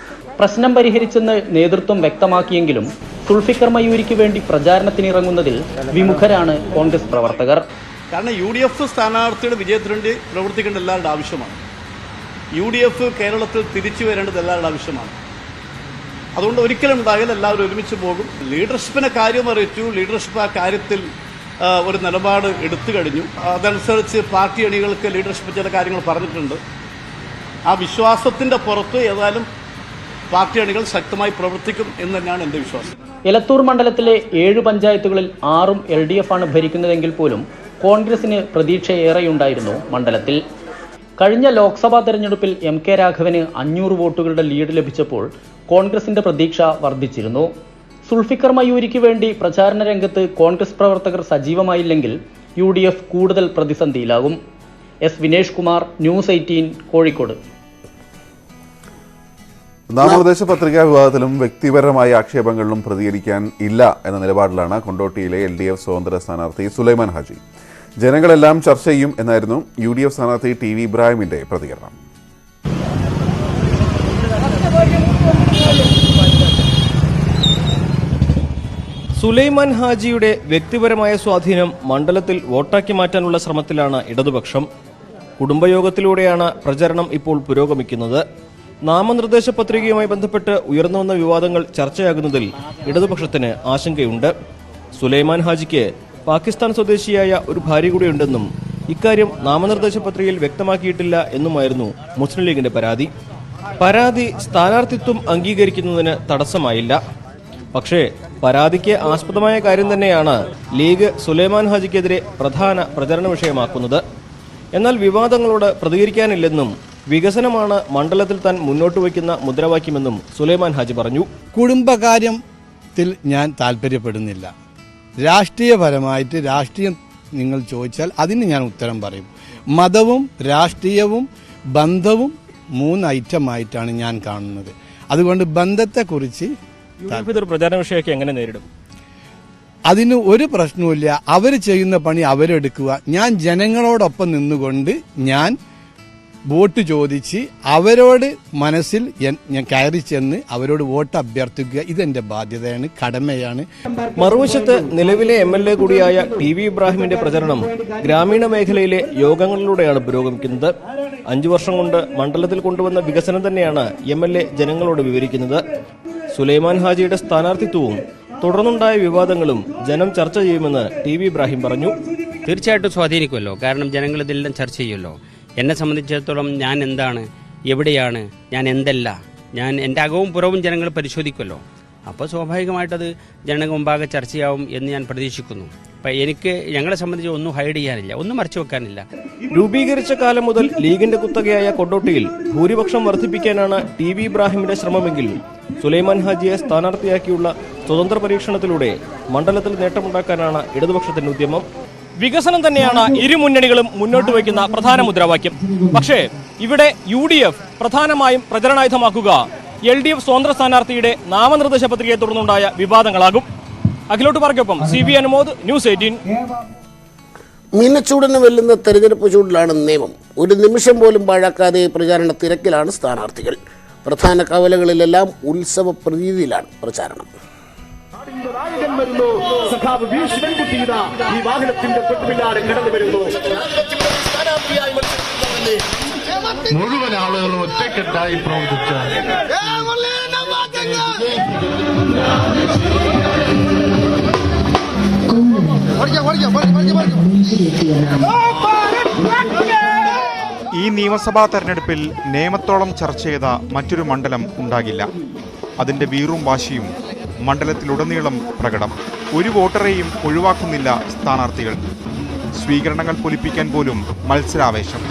പ്രശ്നം പരിഹരിച്ചെന്ന് നേതൃത്വം വ്യക്തമാക്കിയെങ്കിലും സുൽഫിക്കർ മയൂരിക്ക് വേണ്ടി പ്രചാരണത്തിനിറങ്ങുന്നതിൽ വിമുഖരാണ് കോൺഗ്രസ് പ്രവർത്തകർ. കാരണം UDF സ്ഥാനാർത്ഥിയുടെ വിജയത്തിന് വേണ്ടി പ്രവർത്തിക്കേണ്ട എല്ലാവരുടെ ആവശ്യമാണ്. UDF കേരളത്തിൽ തിരിച്ചു വരേണ്ടത് എല്ലാവരുടെ ആവശ്യമാണ്. അതുകൊണ്ട് ഒരിക്കലും ഉണ്ടാകില്ല, എല്ലാവരും ഒരുമിച്ച് പോകും. ലീഡർഷിപ്പിനെ കാര്യം അറിയിച്ചു. ലീഡർഷിപ്പ് ആ കാര്യത്തിൽ ഒരു നിലപാട് എടുത്തു കഴിഞ്ഞു. അതനുസരിച്ച് പാർട്ടി അണികൾക്ക് ലീഡർഷിപ്പ് ചില കാര്യങ്ങൾ പറഞ്ഞിട്ടുണ്ട്. ആ വിശ്വാസത്തിന്റെ പുറത്ത് ഏതായാലും പാർട്ടി അണികൾ ശക്തമായി പ്രവർത്തിക്കും എന്ന് തന്നെയാണ് എൻ്റെ വിശ്വാസം. എലത്തൂർ മണ്ഡലത്തിലെ 7 പഞ്ചായത്തുകളിൽ 6ഉം LDF ആണ് ഭരിക്കുന്നതെങ്കിൽ പോലും കോൺഗ്രസിന് പ്രതീക്ഷയേറെയുണ്ടായിരുന്നു മണ്ഡലത്തിൽ. കഴിഞ്ഞ ലോക്സഭാ തെരഞ്ഞെടുപ്പിൽ MK രാഘവന് 500 വോട്ടുകളുടെ ലീഡ് ലഭിച്ചപ്പോൾ കോൺഗ്രസിന്റെ പ്രതീക്ഷ വർദ്ധിച്ചിരുന്നു. സുൽഫിക്കർ മയൂരിക്ക് വേണ്ടി പ്രചാരണ രംഗത്ത് കോൺഗ്രസ് പ്രവർത്തകർ സജീവമായില്ലെങ്കിൽ UDF കൂടുതൽ പ്രതിസന്ധിയിലാകും. S Vinesh Kumar, news 18 Kozhikode. നാമനിർദ്ദേശ പത്രികാ വിവാദത്തിലും വ്യക്തിപരമായ ആക്ഷേപങ്ങളിലും പ്രതികരിക്കാൻ ഇല്ല എന്ന നിലപാടിലാണ് കൊണ്ടോട്ടിയിലെ LDF സ്വതന്ത്ര സ്ഥാനാർത്ഥി സുലൈമാൻ ഹാജി. ജനങ്ങളെല്ലാം ചർച്ച ചെയ്യും എന്നായിരുന്നു UDF സ്ഥാനാർത്ഥി TV ഇബ്രാഹിമിന്റെ പ്രതികരണം. സുലൈമാൻ ഹാജിയുടെ വ്യക്തിപരമായ സ്വാധീനം മണ്ഡലത്തിൽ വോട്ടാക്കി മാറ്റാനുള്ള ശ്രമത്തിലാണ് ഇടതുപക്ഷം. കുടുംബയോഗത്തിലൂടെയാണ് പ്രചരണം ഇപ്പോൾ പുരോഗമിക്കുന്നത്. നാമനിർദ്ദേശ പത്രികയുമായി ബന്ധപ്പെട്ട് ഉയർന്നുവന്ന വിവാദങ്ങൾ ചർച്ചയാകുന്നതിൽ ഇടതുപക്ഷത്തിന് ആശങ്കയുണ്ട്. സുലൈമാൻ ഹാജിക്ക് പാകിസ്ഥാൻ സ്വദേശിയായ ഒരു ഭാര്യ കൂടിയുണ്ടെന്നും ഇക്കാര്യം നാമനിർദ്ദേശ പത്രികയിൽ വ്യക്തമാക്കിയിട്ടില്ല എന്നുമായിരുന്നു മുസ്ലിം ലീഗിന്റെ പരാതി സ്ഥാനാർത്ഥിത്വം അംഗീകരിക്കുന്നതിന് തടസ്സമായില്ല. പക്ഷേ പരാതിക്ക് ആസ്പദമായ കാര്യം തന്നെയാണ് ലീഗ് സുലൈമാൻ ഹാജിക്കെതിരെ പ്രധാന പ്രചരണ വിഷയമാക്കുന്നത്. എന്നാൽ വിവാദങ്ങളോട് പ്രതികരിക്കാനില്ലെന്നും വികസനമാണ് മണ്ഡലത്തിൽ താൻ മുന്നോട്ട് വയ്ക്കുന്ന മുദ്രാവാക്യമെന്നും സുലൈമാൻ ഹാജി പറഞ്ഞു. കുടുംബകാര്യത്തിൽ ഞാൻ താല്പര്യപ്പെടുന്നില്ല. രാഷ്ട്രീയപരമായിട്ട് രാഷ്ട്രീയം നിങ്ങൾ ചോദിച്ചാൽ അതിന് ഞാൻ ഉത്തരം പറയും. മതവും രാഷ്ട്രീയവും ബന്ധവും 3 ഐറ്റമായിട്ടാണ് ഞാൻ കാണുന്നത്. അതുകൊണ്ട് ബന്ധത്തെക്കുറിച്ച് പ്രചാരണ വിഷയമൊക്കെ എങ്ങനെ നേരിടും? അതിന് ഒരു പ്രശ്നവുമില്ല. അവർ ചെയ്യുന്ന പണി അവരെടുക്കുക. ഞാൻ ജനങ്ങളോടൊപ്പം നിന്നുകൊണ്ട് ഞാൻ വോട്ട് ചോദിച്ച് അവരോട് മനസ്സിൽ ഞാൻ കയറി ചെന്ന് അവരോട് വോട്ട് അഭ്യർത്ഥിക്കുക. ഇതെന്റെ ബാധ്യതയാണ്, കടമയാണ്. മറുവശത്ത് നിലവിലെ MLA കൂടിയായ TV ഇബ്രാഹിമിന്റെ പ്രചരണം ഗ്രാമീണ മേഖലയിലെ യോഗങ്ങളിലൂടെയാണ് പുരോഗമിക്കുന്നത്. 5 വർഷം കൊണ്ട് മണ്ഡലത്തിൽ കൊണ്ടുവന്ന വികസനം തന്നെയാണ് MLA ജനങ്ങളോട് വിവരിക്കുന്നത്. സുലൈമാൻ ഹാജിയുടെ സ്ഥാനാർത്ഥിത്വവും തുടർന്നുണ്ടായ വിവാദങ്ങളും ജനം ചർച്ച ചെയ്യുമെന്ന് TV ഇബ്രാഹിം പറഞ്ഞു. തീർച്ചയായിട്ടും സ്വാധീനിക്കുമല്ലോ. കാരണം ജനങ്ങൾ ഇതെല്ലാം ചർച്ച ചെയ്യുമല്ലോ. എന്നെ സംബന്ധിച്ചിടത്തോളം ഞാൻ എന്താണ്, എവിടെയാണ്, ഞാൻ എന്തല്ല, ഞാൻ എൻ്റെ അകവും പുറവും ജനങ്ങൾ പരിശോധിക്കുമല്ലോ. അപ്പോൾ സ്വാഭാവികമായിട്ടത് ജനങ്ങൾക്ക് മുമ്പാകെ ചർച്ചയാവും എന്ന് ഞാൻ പ്രതീക്ഷിക്കുന്നു. അപ്പം ഞങ്ങളെ സംബന്ധിച്ച് ഒന്നും ഹൈഡ് ചെയ്യാനില്ല, ഒന്നും മറച്ചു വെക്കാനില്ല. രൂപീകരിച്ച കാലം മുതൽ ലീഗിന്റെ കുത്തകയായ കൊണ്ടോട്ടിയിൽ ഭൂരിപക്ഷം വർദ്ധിപ്പിക്കാനാണ് TV ഇബ്രാഹിമിന്റെ ശ്രമമെങ്കിൽ സുലൈമാൻ ഹാജിയെ സ്ഥാനാർത്ഥിയാക്കിയുള്ള സ്വതന്ത്ര പരീക്ഷണത്തിലൂടെ മണ്ഡലത്തിൽ നേട്ടമുണ്ടാക്കാനാണ് ഇടതുപക്ഷത്തിന്റെ ഉദ്യമം. വികസനം തന്നെയാണ് ഇരു മുന്നണികളും മുന്നോട്ട് വയ്ക്കുന്ന പ്രധാന മുദ്രാവാക്യം. പക്ഷേ ഇവിടെ UDF പ്രധാനമായും പ്രചരണായുധമാക്കുക LDF സ്വതന്ത്ര സ്ഥാനാർത്ഥിയുടെ നാമനിർദ്ദേശ പത്രികയെ തുടർന്നുണ്ടായ വിവാദങ്ങളാകും. അഖിലോട്ട് പാർക്കൊപ്പം CB അനുമോദ്, News 18. മീനച്ചൂടിന് വെല്ലുന്ന തെരഞ്ഞെടുപ്പ് ചൂടിലാണ് നിയമം. ഒരു നിമിഷം പോലും പാഴാക്കാതെ പ്രചാരണ തിരക്കിലാണ് സ്ഥാനാർത്ഥികൾ. പ്രധാന കവലകളിലെല്ലാം ഉത്സവ പ്രതീതിയിലാണ് പ്രചാരണം. മുഴുവൻ ആളുകളും ഒറ്റക്കെട്ടായി പ്രവർത്തിച്ച ഈ നിയമസഭാ തെരഞ്ഞെടുപ്പിൽ നിയമത്തോളം ചർച്ച ചെയ്ത മറ്റൊരു മണ്ഡലം ഉണ്ടാകില്ല. അതിന്റെ വീറും വാശിയും മണ്ഡലത്തിലുടനീളം പ്രകടം. ഒരു വോട്ടറെയും ഒഴിവാക്കുന്നില്ല സ്ഥാനാർത്ഥികൾ. സ്വീകരണങ്ങൾ പൊലിപ്പിക്കാൻ പോലും മത്സരാവേശം.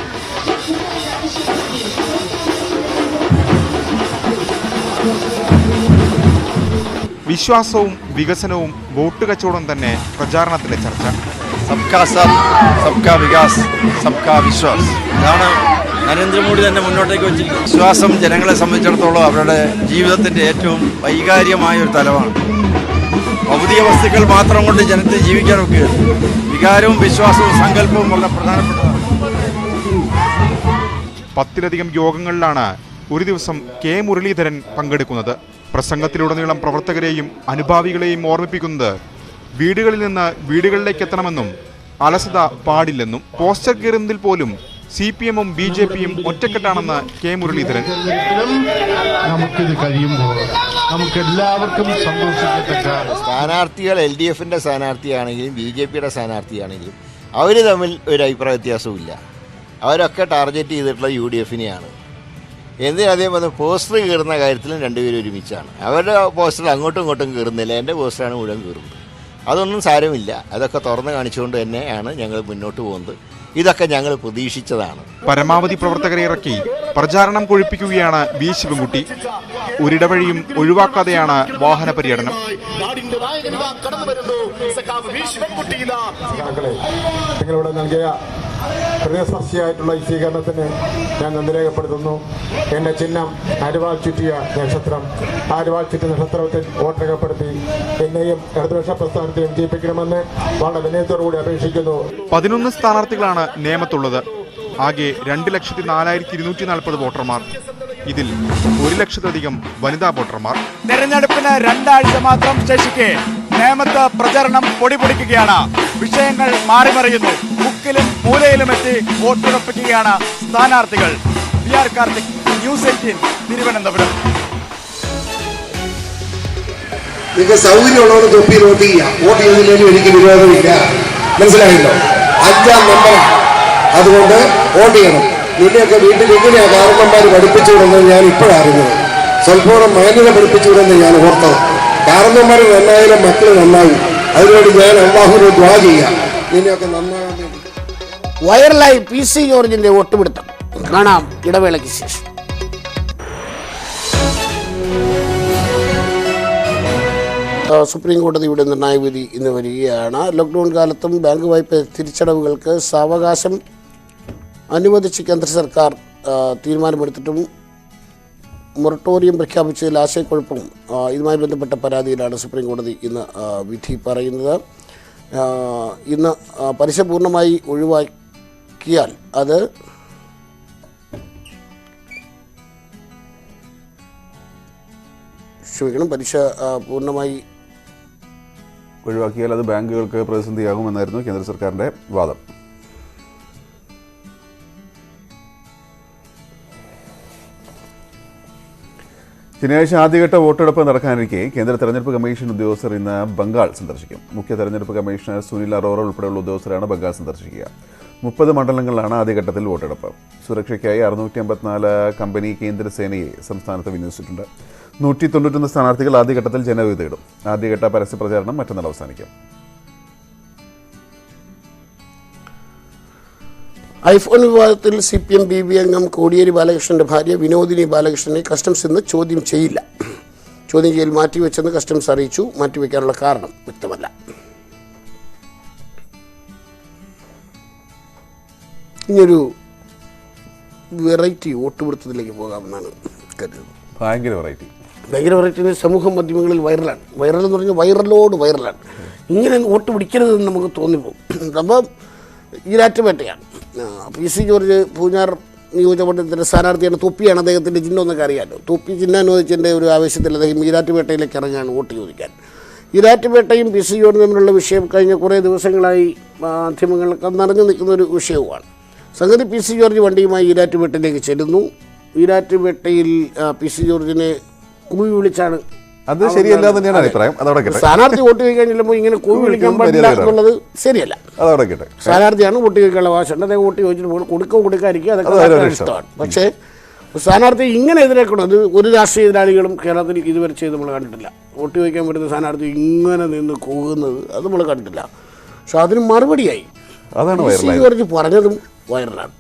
വിശ്വാസവും വികസനവും വോട്ട് കച്ചവടം തന്നെ പ്രചാരണത്തിലെ ചർച്ച. സബ്കാ സാത്ത്, സബ്കാ വികാസ്, സബ്കാ വിശ്വാസ്. ഇതാണ് നരേന്ദ്രമോദി തന്നെ മുന്നോട്ടേക്ക് വെച്ചിരിക്കുന്നത്. വിശ്വാസം ജനങ്ങളെ സംബന്ധിച്ചിടത്തോളം അവരുടെ ജീവിതത്തിന്റെ ഏറ്റവും വൈകാരികമായ ഒരു തലമാണ്. ഭൗതിക വസ്തുക്കൾ മാത്രം കൊണ്ട് ജനത്തെ ജീവിക്കാനൊക്കെ വികാരവും വിശ്വാസവും സങ്കല്പവും വളരെ പ്രധാനപ്പെട്ടതാണ്. 10-ലധികം യോഗങ്ങളിലാണ് ഒരു ദിവസം K മുരളീധരൻ പങ്കെടുക്കുന്നത്. പ്രസംഗത്തിലുടനീളം പ്രവർത്തകരെയും അനുഭാവികളെയും ഓർമ്മിപ്പിക്കുന്നത് വീടുകളിൽ നിന്ന് വീടുകളിലേക്ക് എത്തണമെന്നും അലസത പാടില്ലെന്നും. പോസ്റ്റർ കീറുന്നതിൽ പോലും CPM-ഉം BJP-യും ഒറ്റക്കെട്ടാണെന്ന് K മുരളീധരൻ. നമുക്കിത് കഴിയുമ്പോൾ നമുക്ക് എല്ലാവർക്കും സന്തോഷിക്കത്തക്ക സ്ഥാനാർത്ഥികൾ LDF-ന്റെ സ്ഥാനാർത്ഥിയാണെങ്കിലും BJP-യുടെ സ്ഥാനാർത്ഥിയാണെങ്കിലും അവർ തമ്മിൽ ഒരു അഭിപ്രായ വ്യത്യാസവും ഇല്ല. അവരൊക്കെ ടാർഗറ്റ് ചെയ്തിട്ടുള്ള UDF-നെയാണ്. എന്തിനധികം വന്ന് പോസ്റ്റർ കീറുന്ന കാര്യത്തിലും രണ്ടുപേരും ഒരുമിച്ചാണ്. അവരുടെ പോസ്റ്റർ അങ്ങോട്ടും ഇങ്ങോട്ടും കീറുന്നില്ല, എൻ്റെ പോസ്റ്ററാണ് മുഴുവൻ കീറുന്നത്. അതൊന്നും സാരമില്ല. അതൊക്കെ തുറന്നു കാണിച്ചുകൊണ്ട് തന്നെയാണ് ഞങ്ങൾ മുന്നോട്ട് പോകുന്നത്. ഇതൊക്കെ ഞങ്ങൾ പ്രതീക്ഷിച്ചതാണ്. പരമാവധി പ്രവർത്തകരെ ഇറക്കി പ്രചാരണം കൊഴിപ്പിക്കുകയാണ് V ശിവൻകുട്ടി. ഒരിടവഴിയും ഒഴിവാക്കാതെയാണ് വാഹന പര്യടനം. നിങ്ങളിവിടെ നൽകിയ ഹൃദയസാക്ഷിയായിട്ടുള്ള ഈ സ്വീകരണത്തിന് ഞാൻ നന്ദി രേഖപ്പെടുത്തുന്നു. എൻ്റെ ചിഹ്നം അരിവാൾ ചുറ്റിയ നക്ഷത്രം. ആ അരിവാൾ ചുറ്റിയ നക്ഷത്രത്തിൽ വോട്ട് രേഖപ്പെടുത്തി എന്നെയും ഇടതുപക്ഷ പ്രസ്ഥാനത്തെയും ജയിപ്പിക്കണമെന്ന് വളരെ വിനയത്തോടുകൂടി അപേക്ഷിക്കുന്നു. 11 സ്ഥാനാർത്ഥികളാണ് നിയമത്തുള്ളത്. ആകെ 2,04,240 വോട്ടർമാർ. ഇതിൽ 1,00,000-ലധികം വനിതാ വോട്ടർമാർ. തെരഞ്ഞെടുപ്പിന് 2 ആഴ്ച മാത്രം ശേഷിക്കെ നേമത്ത് പ്രചരണം പൊടിപൊടിക്കുകയാണ്. വിഷയങ്ങൾ മാറിമറിയുന്നു. മുക്കിലും മൂലയിലുമെത്തി വോട്ടുറപ്പിക്കുകയാണ് സ്ഥാനാർത്ഥികൾ. PR കാർത്തിക്. ന്യൂസ് 18 തിരുവനന്തപുരം. നിങ്ങൾക്ക് സൗകര്യമുള്ളവർ തൊപ്പിയിൽ വോട്ട് ചെയ്യാം. വോട്ട് ചെയ്തില്ലെങ്കിലും എനിക്ക് വിരോധമില്ല. മനസ്സിലായല്ലോ? 5ാം നമ്പറാണ്. അതുകൊണ്ട് വോട്ട് ചെയ്യണം. നിന്നെയൊക്കെ വീട്ടിൽ ഇങ്ങനെയാ കാരണന്മാർ പഠിപ്പിച്ചു വിടുന്നത് ഞാൻ ഇപ്പോഴറിഞ്ഞത്. സ്വല്പം മാന്യത പഠിപ്പിച്ചു വിടുന്നത് ഞാൻ ഓർത്തത്. കാരണന്മാർ നന്നായാലും മക്കൾ നന്നാവും. അതിനുവേണ്ടി ഞാൻ അല്ലാഹുവിനെ ദുആ ചെയ്യാം, നിന്നെയൊക്കെ നന്നാകാൻ വേണ്ടി. വൈറലായി PC ജോർജിന്റെ വോട്ടുപിടുത്തം. കാണാം ഇടവേളയ്ക്ക് ശേഷം. സുപ്രീം കോടതിയുടെ നിർണായക വിധി ഇന്ന് വരികയാണ്. ലോക്ക്ഡൌൺ കാലത്തും ബാങ്ക് വായ്പ തിരിച്ചടവുകൾക്ക് സാവകാശം അനുവദിച്ച് കേന്ദ്ര സർക്കാർ തീരുമാനമെടുത്തിട്ടും മൊറട്ടോറിയം പ്രഖ്യാപിച്ചതിൽ ആശയക്കുഴപ്പവും ഇതുമായി ബന്ധപ്പെട്ട പരാതിയിലാണ് സുപ്രീം കോടതി ഇന്ന് വിധി പറയുന്നത്. ഇന്ന് പലിശ പൂർണ്ണമായി ഒഴിവാക്കിയാൽ അത് പലിശ പൂർണ്ണമായി ഒഴിവാക്കിയാൽ അത് ബാങ്കുകൾക്ക് പ്രതിസന്ധിയാകുമെന്നായിരുന്നു കേന്ദ്ര സർക്കാരിന്റെ വാദം. ശനിയാഴ്ച ആദ്യഘട്ട വോട്ടെടുപ്പ് നടക്കാനിരിക്കെ കേന്ദ്ര തെരഞ്ഞെടുപ്പ് കമ്മീഷൻ ഉദ്യോഗസ്ഥർ ഇന്ന് ബംഗാൾ സന്ദർശിക്കും. മുഖ്യ തെരഞ്ഞെടുപ്പ് കമ്മീഷണർ സുനിൽ അറോറ ഉൾപ്പെടെയുള്ള ഉദ്യോഗസ്ഥരാണ് ബംഗാൾ സന്ദർശിക്കുക. 30 മണ്ഡലങ്ങളിലാണ് ആദ്യഘട്ടത്തിൽ വോട്ടെടുപ്പ്. സുരക്ഷയ്ക്കായി 654 കമ്പനി കേന്ദ്രസേനയെ സംസ്ഥാനത്ത് വിന്യസിച്ചിട്ടുണ്ട്. 191 സ്ഥാനാർത്ഥികൾ ആദ്യഘട്ടത്തിൽ ജനവിധി തേടും. ആദ്യഘട്ട പരസ്യ പ്രചാരണം മറ്റന്നാൾ അവസാനിക്കും. ഐഫോൺ വിവാദത്തിൽ CPM BB അംഗം കോടിയേരി ബാലകൃഷ്ണന്റെ ഭാര്യ വിനോദിനി ബാലകൃഷ്ണനെ കസ്റ്റംസ് ഇന്ന് ചോദ്യം ചെയ്യില്ല. ചോദ്യം ചെയ്യൽ മാറ്റിവെച്ചെന്ന് കസ്റ്റംസ് അറിയിച്ചു. മാറ്റിവെക്കാനുള്ള കാരണം വ്യക്തമല്ല. ഇനിയൊരു വെറൈറ്റി വോട്ടുപിടുത്തത്തിലേക്ക് പോകാമെന്നാണ് കരുതുന്നത്. ഭയങ്കര വെറൈറ്റി സമൂഹ മാധ്യമങ്ങളിൽ വൈറലാണ്. വൈറൽ എന്ന് പറഞ്ഞാൽ വൈറലോട് വൈറലാണ്. ഇങ്ങനെ വോട്ട് പിടിക്കരുതെന്ന് നമുക്ക് തോന്നിപ്പോകും. അപ്പം ഈരാറ്റുപേട്ടയാണ്. PC ജോർജ് പൂഞ്ഞാർ നിയോജകമണ്ഡലത്തിൻ്റെ സ്ഥാനാർത്ഥിയാണ്. തൊപ്പിയാണ് അദ്ദേഹത്തിൻ്റെ ചിഹ്നം എന്നൊക്കെ അറിയാമല്ലോ. തൊപ്പി ചിഹ്നം അനുവദിച്ചതിൻ്റെ ഒരു ആവേശത്തിൽ അദ്ദേഹം ഈരാറ്റുപേട്ടയിലേക്ക് ഇറങ്ങാൻ വോട്ട് ചോദിക്കാൻ. ഈരാറ്റുപേട്ടയും PC ജോർജും തമ്മിലുള്ള വിഷയം കഴിഞ്ഞ കുറേ ദിവസങ്ങളായി മാധ്യമങ്ങളൊക്കെ നിറഞ്ഞു നിൽക്കുന്ന ഒരു വിഷയവുമാണ്. സംഗതി PC ജോർജ് വണ്ടിയുമായി ഈരാറ്റുപേട്ടയിലേക്ക് ചെല്ലുന്നു. ഈരാറ്റുപേട്ടയിൽ PC ജോർജിനെ കൂവി വിളിച്ചാണ്. അത് ശരിയല്ല തന്നെയാണ് അഭിപ്രായം. സ്ഥാനാർത്ഥി വോട്ട് ചോദിക്കാൻ ചെല്ലുമ്പോൾ ഇങ്ങനെ കൂവി വിളിക്കാൻ പാടില്ല എന്നുള്ളത് ശരിയല്ല. സ്ഥാനാർത്ഥിയാണ്, വോട്ട് ചോദിക്കാനുള്ള അവകാശമുണ്ട്. അദ്ദേഹം വോട്ട് ചോദിച്ചിട്ട് കൊടുക്കാതിരിക്കുക, അതൊക്കെ ഇഷ്ടമാണ്. പക്ഷേ സ്ഥാനാർത്ഥി ഇങ്ങനെ എതിരേക്കണം. അത് ഒരു രാഷ്ട്രീയ എതിരാളികളും കേരളത്തിൽ ഇതുവരെ ചെയ്ത് നമ്മൾ കണ്ടിട്ടില്ല. വോട്ട് ചോദിക്കാൻ വരുന്ന സ്ഥാനാർത്ഥി ഇങ്ങനെ നിന്ന് കൂകുന്നത് അത് നമ്മൾ കണ്ടിട്ടില്ല. പക്ഷെ അതിന് മറുപടിയായി PC ജോർജ് പറഞ്ഞതും വൈറലാണ്.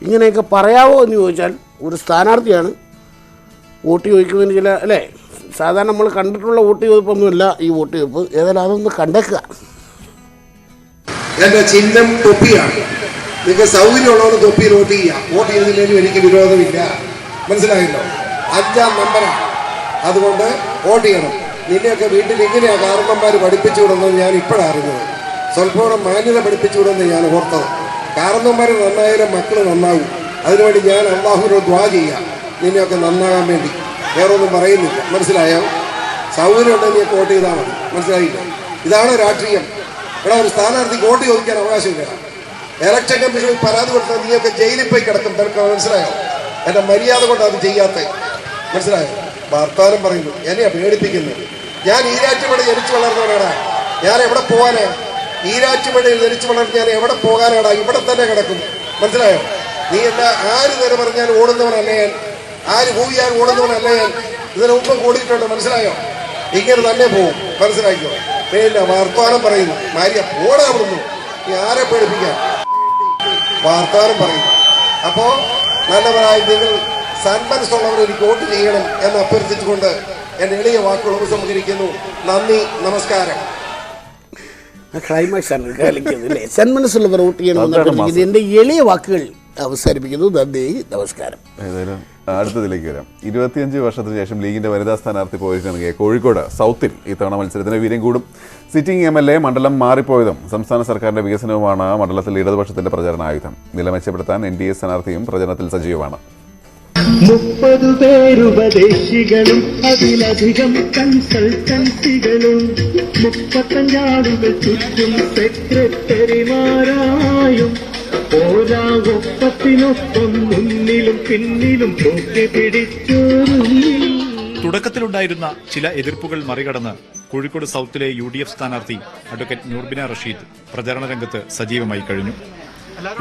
ഇങ്ങനെയൊക്കെ പറയാവോ എന്ന് ചോദിച്ചാൽ ഒരു സ്ഥാനാർത്ഥിയാണ് വോട്ട് ചോദിക്കുന്നതിന് ചില അല്ലേ സാധാരണ നമ്മൾ കണ്ടിട്ടുള്ള വോട്ട് ചോദിപ്പൊന്നുമില്ല ഈ വോട്ട് ചോദിപ്പ്. ഏതായാലും അതൊന്ന് കണ്ടേക്കുക. എന്റെ ചിഹ്നം തൊപ്പിയാണ്. നിങ്ങൾക്ക് സൗകര്യമുള്ളവർ തൊപ്പിയിൽ വോട്ട് ചെയ്യാം. വോട്ട് ചെയ്തില്ലെങ്കിലും എനിക്ക് വിരോധമില്ല. മനസ്സിലായല്ലോ? 5ാം നമ്പറാണ്. അതുകൊണ്ട് വോട്ട് ചെയ്യണം. നിന്നെയൊക്കെ വീട്ടിൽ ഇങ്ങനെയാ കാരണന്മാർ പഠിപ്പിച്ചു വിടുന്നത് ഞാൻ ഇപ്പോഴറിഞ്ഞത്. സ്വല്പം മാന്യത പഠിപ്പിച്ചു വിടുന്നത് ഞാൻ ഓർത്തത്. കാരണന്മാർ നന്നായാലും മക്കൾ നന്നാവും. അതിനുവേണ്ടി ഞാൻ അല്ലാഹുവിനോട് ദുആ ചെയ്യാം, നിന്നെയൊക്കെ നന്നാകാൻ വേണ്ടി. വേറെ ഒന്നും പറയുന്നില്ല. മനസ്സിലായോ? സൗകര്യം ഉണ്ടെങ്കിൽ വോട്ട് ചെയ്താൽ മതി. മനസ്സിലായില്ല? ഇതാണ് രാഷ്ട്രീയം. ഇവിടെ ഒരു സ്ഥാനാർത്ഥിക്ക് വോട്ട് ചോദിക്കാൻ അവകാശമില്ല. ഇലക്ഷൻ കമ്മീഷനിൽ പരാതി കൊടുത്താൽ നീയൊക്കെ ജയിലിൽ പോയി കിടക്കും. തിരക്ക് മനസ്സിലായോ? എൻ്റെ മര്യാദ കൊണ്ട് അത് ചെയ്യാത്ത മനസ്സിലായോ? വർത്താനം പറയുന്നു, എന്നെയാ പേടിപ്പിക്കുന്നത്. ഞാൻ ഈരാറ്റുപേട ജനിച്ചു വളർന്നവനാടാ. ഞാൻ എവിടെ പോകാനാ? ഈരാറ്റുപേടയിൽ ജനിച്ചു വളർന്ന് ഞാൻ എവിടെ പോകാനാടാ? ഇവിടെ തന്നെ കിടക്കും. മനസ്സിലായോ? നീ എന്താ ആര് നേരെ പറഞ്ഞാൽ ഓടുന്നവനല്ല ഞാൻ. ആര് പോയാൽ ഓടുന്നവനല്ല ഞാൻ. ഇതിന് മുമ്പ് കൂടിയിട്ടുണ്ട്. മനസ്സിലായോ? ഇങ്ങനെ തന്നെ പോവും. മനസ്സിലാക്കിയോ? പിന്നെ വർത്താനം പറയുന്നു. മാര്യ പോടാ അവിടുന്നു. നീ ആരെ പേടിപ്പിക്കാൻ വർത്താനം പറയുന്നു. അപ്പോ നല്ലവരായി നിങ്ങൾ സന്മനസ്സുള്ളവർ എനിക്ക് വോട്ട് ചെയ്യണം എന്ന് അഭ്യർത്ഥിച്ചുകൊണ്ട് എന്റെ എളിയ വാക്കുകൾ ഉപസംഹരിക്കുന്നു. നന്ദി, നമസ്കാരം. ക്ലൈമാക്സ് ആണ് കളിക്കുന്നത്. സന്മനസ്സുള്ളവർ വോട്ട് ചെയ്യണം. എന്റെ എളിയ വാക്കുകൾ അവസാനിപ്പിക്കുന്നു. നന്ദി, നമസ്കാരം. ഏതായാലും അടുത്തതിലേക്ക് വരാം. 25 വർഷത്തിന് ശേഷം ലീഗിന്റെ വനിതാ സ്ഥാനാർത്ഥി പോയിരിക്കുകയാണെങ്കിൽ കോഴിക്കോട് സൗത്തിൽ ഇത്തവണ മത്സരത്തിന് വീര്യം കൂടും. സിറ്റിംഗ് MLA മണ്ഡലം മാറിപ്പോയതും സംസ്ഥാന സർക്കാരിന്റെ വികസനവുമാണ് മണ്ഡലത്തിൽ ഇടതുപക്ഷത്തിന്റെ പ്രചരണ ആയുധം. നില മെച്ചപ്പെടുത്താൻ NDA സ്ഥാനാർത്ഥിയും പ്രചരണത്തിൽ സജീവമാണ്. 30 പേരുപദേശികളും അതിലധികം കൺസൾട്ടൻസികളും 35 ആളുകൾ ചുറ്റും സെക്രട്ടറിമാരായും ഓരാ ഒപ്പത്തിനൊപ്പം മുന്നിലും പിന്നിലും പൊക്കി പിടിച്ചോരുള്ളി. തുടക്കത്തിലുണ്ടായിരുന്ന ചില എതിർപ്പുകൾ മറികടന്ന് കോഴിക്കോട് സൌത്തിലെ UDF സ്ഥാനാർത്ഥി അഡ്വക്കേറ്റ് നൂർബിന റഷീദ് പ്രചാരണ രംഗത്ത് സജീവമായി കഴിഞ്ഞു.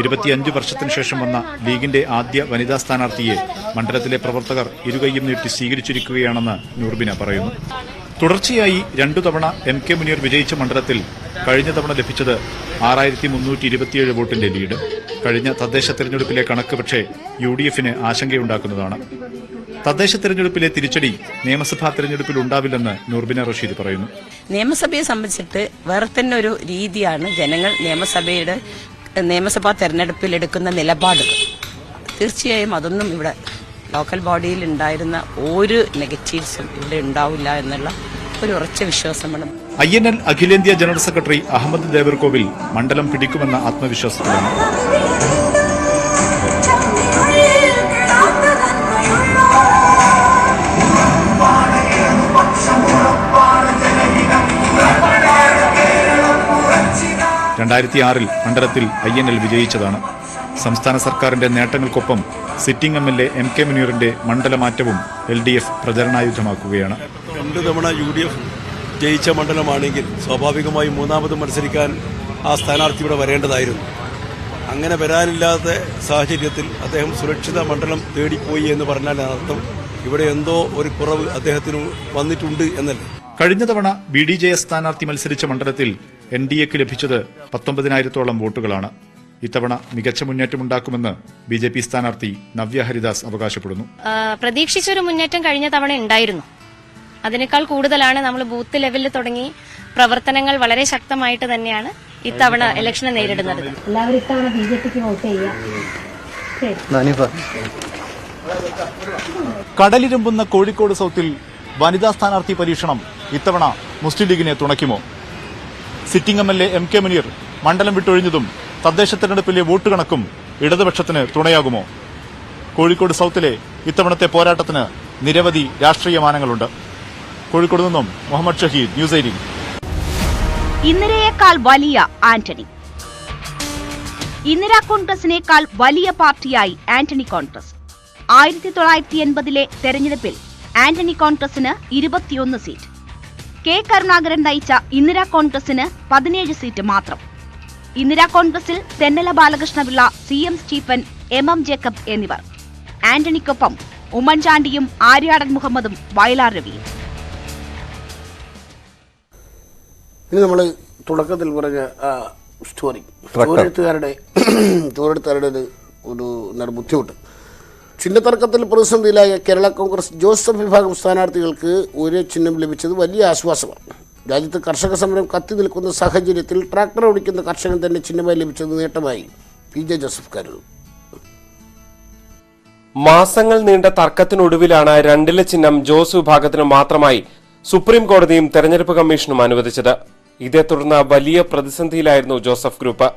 25 വർഷത്തിനു ശേഷം വന്ന ലീഗിന്റെ ആദ്യ വനിതാ സ്ഥാനാർത്ഥിയെ മണ്ഡലത്തിലെ പ്രവർത്തകർ ഇരുകൈയും നീട്ടി സ്വീകരിച്ചിരിക്കുകയാണെന്ന് നൂർബിന പറയുന്നു. തുടർച്ചയായി 2 തവണ MK മുനീർ വിജയിച്ച മണ്ഡലത്തിൽ കഴിഞ്ഞ തവണ ലഭിച്ചത് 6327 വോട്ടിന്റെ ലീഡ്. കഴിഞ്ഞ തദ്ദേശ തെരഞ്ഞെടുപ്പിലെ കണക്ക് പക്ഷേ UDFന് ആശങ്കയുണ്ടാക്കുന്നതാണ്. തദ്ദേശ തെരഞ്ഞെടുപ്പിലെ തിരിച്ചടി നിയമസഭാ തെരഞ്ഞെടുപ്പിൽ ഉണ്ടാവില്ലെന്ന് നൂർബിന റഷീദ് പറയുന്നു. നിയമസഭയെ സംബന്ധിച്ചിട്ട് വേറെ തന്നെ ഒരു രീതിയാണ് ജനങ്ങൾ നിയമസഭാ തെരഞ്ഞെടുപ്പിൽ എടുക്കുന്ന നിലപാടുകൾ. തീർച്ചയായും അതൊന്നും ഇവിടെ ലോക്കൽ ബോഡിയിൽ ഉണ്ടായിരുന്ന ഒരു നെഗറ്റീവ്സും ഇവിടെ ഉണ്ടാവില്ല എന്നുള്ള ഒരു ഉറച്ച വിശ്വാസമാണ്. INL അഖിലേന്ത്യാ ജനറൽ സെക്രട്ടറി അഹമ്മദ് ദേവർകോവിൽ മണ്ഡലം പിടിക്കുമെന്ന ആത്മവിശ്വാസത്തിലാണ്. ിൽ മണ്ഡലത്തിൽ INL വിജയിച്ചതാണ്. സംസ്ഥാന സർക്കാരിന്റെ നേട്ടങ്ങൾക്കൊപ്പം സിറ്റിംഗ് MLA MK മുനീറിന്റെ മണ്ഡലമാറ്റവും LDF പ്രചരണായുധമാക്കുകയാണ്. 2 തവണ UDF ജയിച്ച മണ്ഡലമാണെങ്കിൽ സ്വാഭാവികമായും മൂന്നാമത് മത്സരിക്കാൻ ആ സ്ഥാനാർത്ഥി ഇവിടെ വരേണ്ടതായിരുന്നു. അങ്ങനെ വരാനില്ലാത്ത സാഹചര്യത്തിൽ അദ്ദേഹം സുരക്ഷിത മണ്ഡലം തേടിപ്പോയി എന്ന് പറഞ്ഞാൽ അർത്ഥം ഇവിടെ എന്തോ ഒരു കുറവ് അദ്ദേഹത്തിന് വന്നിട്ടുണ്ട് എന്നല്ലേ. കഴിഞ്ഞ തവണ BDJS സ്ഥാനാർത്ഥി മത്സരിച്ച മണ്ഡലത്തിൽ NDAക്ക് ലഭിച്ചത് 19,000-ഓളം വോട്ടുകളാണ്. ഇത്തവണ മികച്ച മുന്നേറ്റമുണ്ടാക്കുമെന്ന് BJP സ്ഥാനാർത്ഥി നവ്യ ഹരിദാസ് അവകാശപ്പെടുന്നു. പ്രതീക്ഷിച്ചൊരു മുന്നേറ്റം കഴിഞ്ഞ തവണ ഉണ്ടായിരുന്നു. അതിനേക്കാൾ കൂടുതലാണ് നമ്മൾ ബൂത്ത് ലെവലിൽ തുടങ്ങി പ്രവർത്തനങ്ങൾ വളരെ ശക്തമായിട്ട് തന്നെയാണ് ഇത്തവണ ഇലക്ഷനെ നേരിടുന്നത്. എല്ലാവരും ഇത്തവണ BJPക്ക് വോട്ട് ചെയ്യാം. കടലിരമ്പുന്ന കോഴിക്കോട് സൌത്തിൽ വനിതാ സ്ഥാനാർത്ഥി പരീക്ഷണം ഇത്തവണ മുസ്ലിം ലീഗിനെ തുണയ്ക്കുമോ? സിറ്റിംഗ് MLA MK മുനീർ മണ്ഡലം വിട്ടൊഴിഞ്ഞതും തദ്ദേശ തെരഞ്ഞെടുപ്പിലെ വോട്ട് കണക്കും ഇടതുപക്ഷത്തിന് തുണയാകുമോ? കോഴിക്കോട് സൌത്തിലെ ഇത്തവണത്തെ പോരാട്ടത്തിന് നിരവധി രാഷ്ട്രീയ മാനങ്ങളുണ്ട്. കോഴിക്കോട് നിന്നും മുഹമ്മദ് ഷഹീദ്, ന്യൂസ് 18. ഇന്ദിരയേക്കാൾ വലിയ ആന്റണി. ഇന്ദിര കോൺഗ്രസിനേക്കാൾ വലിയ പാർട്ടിയായി ആന്റണി കോൺഗ്രസ്. 1980-ലെ തെരഞ്ഞെടുപ്പിൽ ആന്റണി കോൺഗ്രസിന് 21 സീറ്റ്. കെ കരുണാകരൻ നയിച്ച ഇന്ദിര കോൺഗ്രസിന് 17 സീറ്റ് മാത്രം. ഇന്ദിര കോൺഗ്രസിൽ തെന്നല ബാലകൃഷ്ണപിള്ള, CM സ്റ്റീഫൻ, MM ജേക്കബ് എന്നിവർ. ആന്റണിക്കൊപ്പം ഉമ്മൻചാണ്ടിയും ആര്യാടൻ മുഹമ്മദും വയലാർ രവിയും. ഇനി നമ്മൾ തുടക്കത്തിൽ പറഞ്ഞ സ്റ്റോറി തോരെടുത്തുകാരുടെ ഒരു ബുദ്ധിമുട്ട്. ചിഹ്നതർക്കത്തിൽ പ്രതിസന്ധിയിലായ കേരള കോൺഗ്രസ് ജോസഫ് വിഭാഗം സ്ഥാനാർത്ഥികൾക്ക് ഒരു ചിഹ്നം ലഭിച്ചത് വലിയ ആശ്വാസമാണ്. രാജ്യത്ത് കർഷക സമരം കത്തി നിൽക്കുന്ന സാഹചര്യത്തിൽ ട്രാക്ടർ ഓടിക്കുന്ന കർഷകൻ തന്നെ ചിഹ്നമായി ലഭിച്ചത് നേട്ടമായി PJ ജോസഫ് കരുതുന്നു. മാസങ്ങൾ നീണ്ട തർക്കത്തിനൊടുവിലാണ് 2 ചിഹ്നം ജോസ് വിഭാഗത്തിന് മാത്രമായി സുപ്രീം കോടതിയും തെരഞ്ഞെടുപ്പ് കമ്മീഷനും അനുവദിച്ചത്. ഇതേ തുടർന്ന് വലിയ പ്രതിസന്ധിയിലായിരുന്നു ജോസഫ് ഗ്രൂപ്പ്.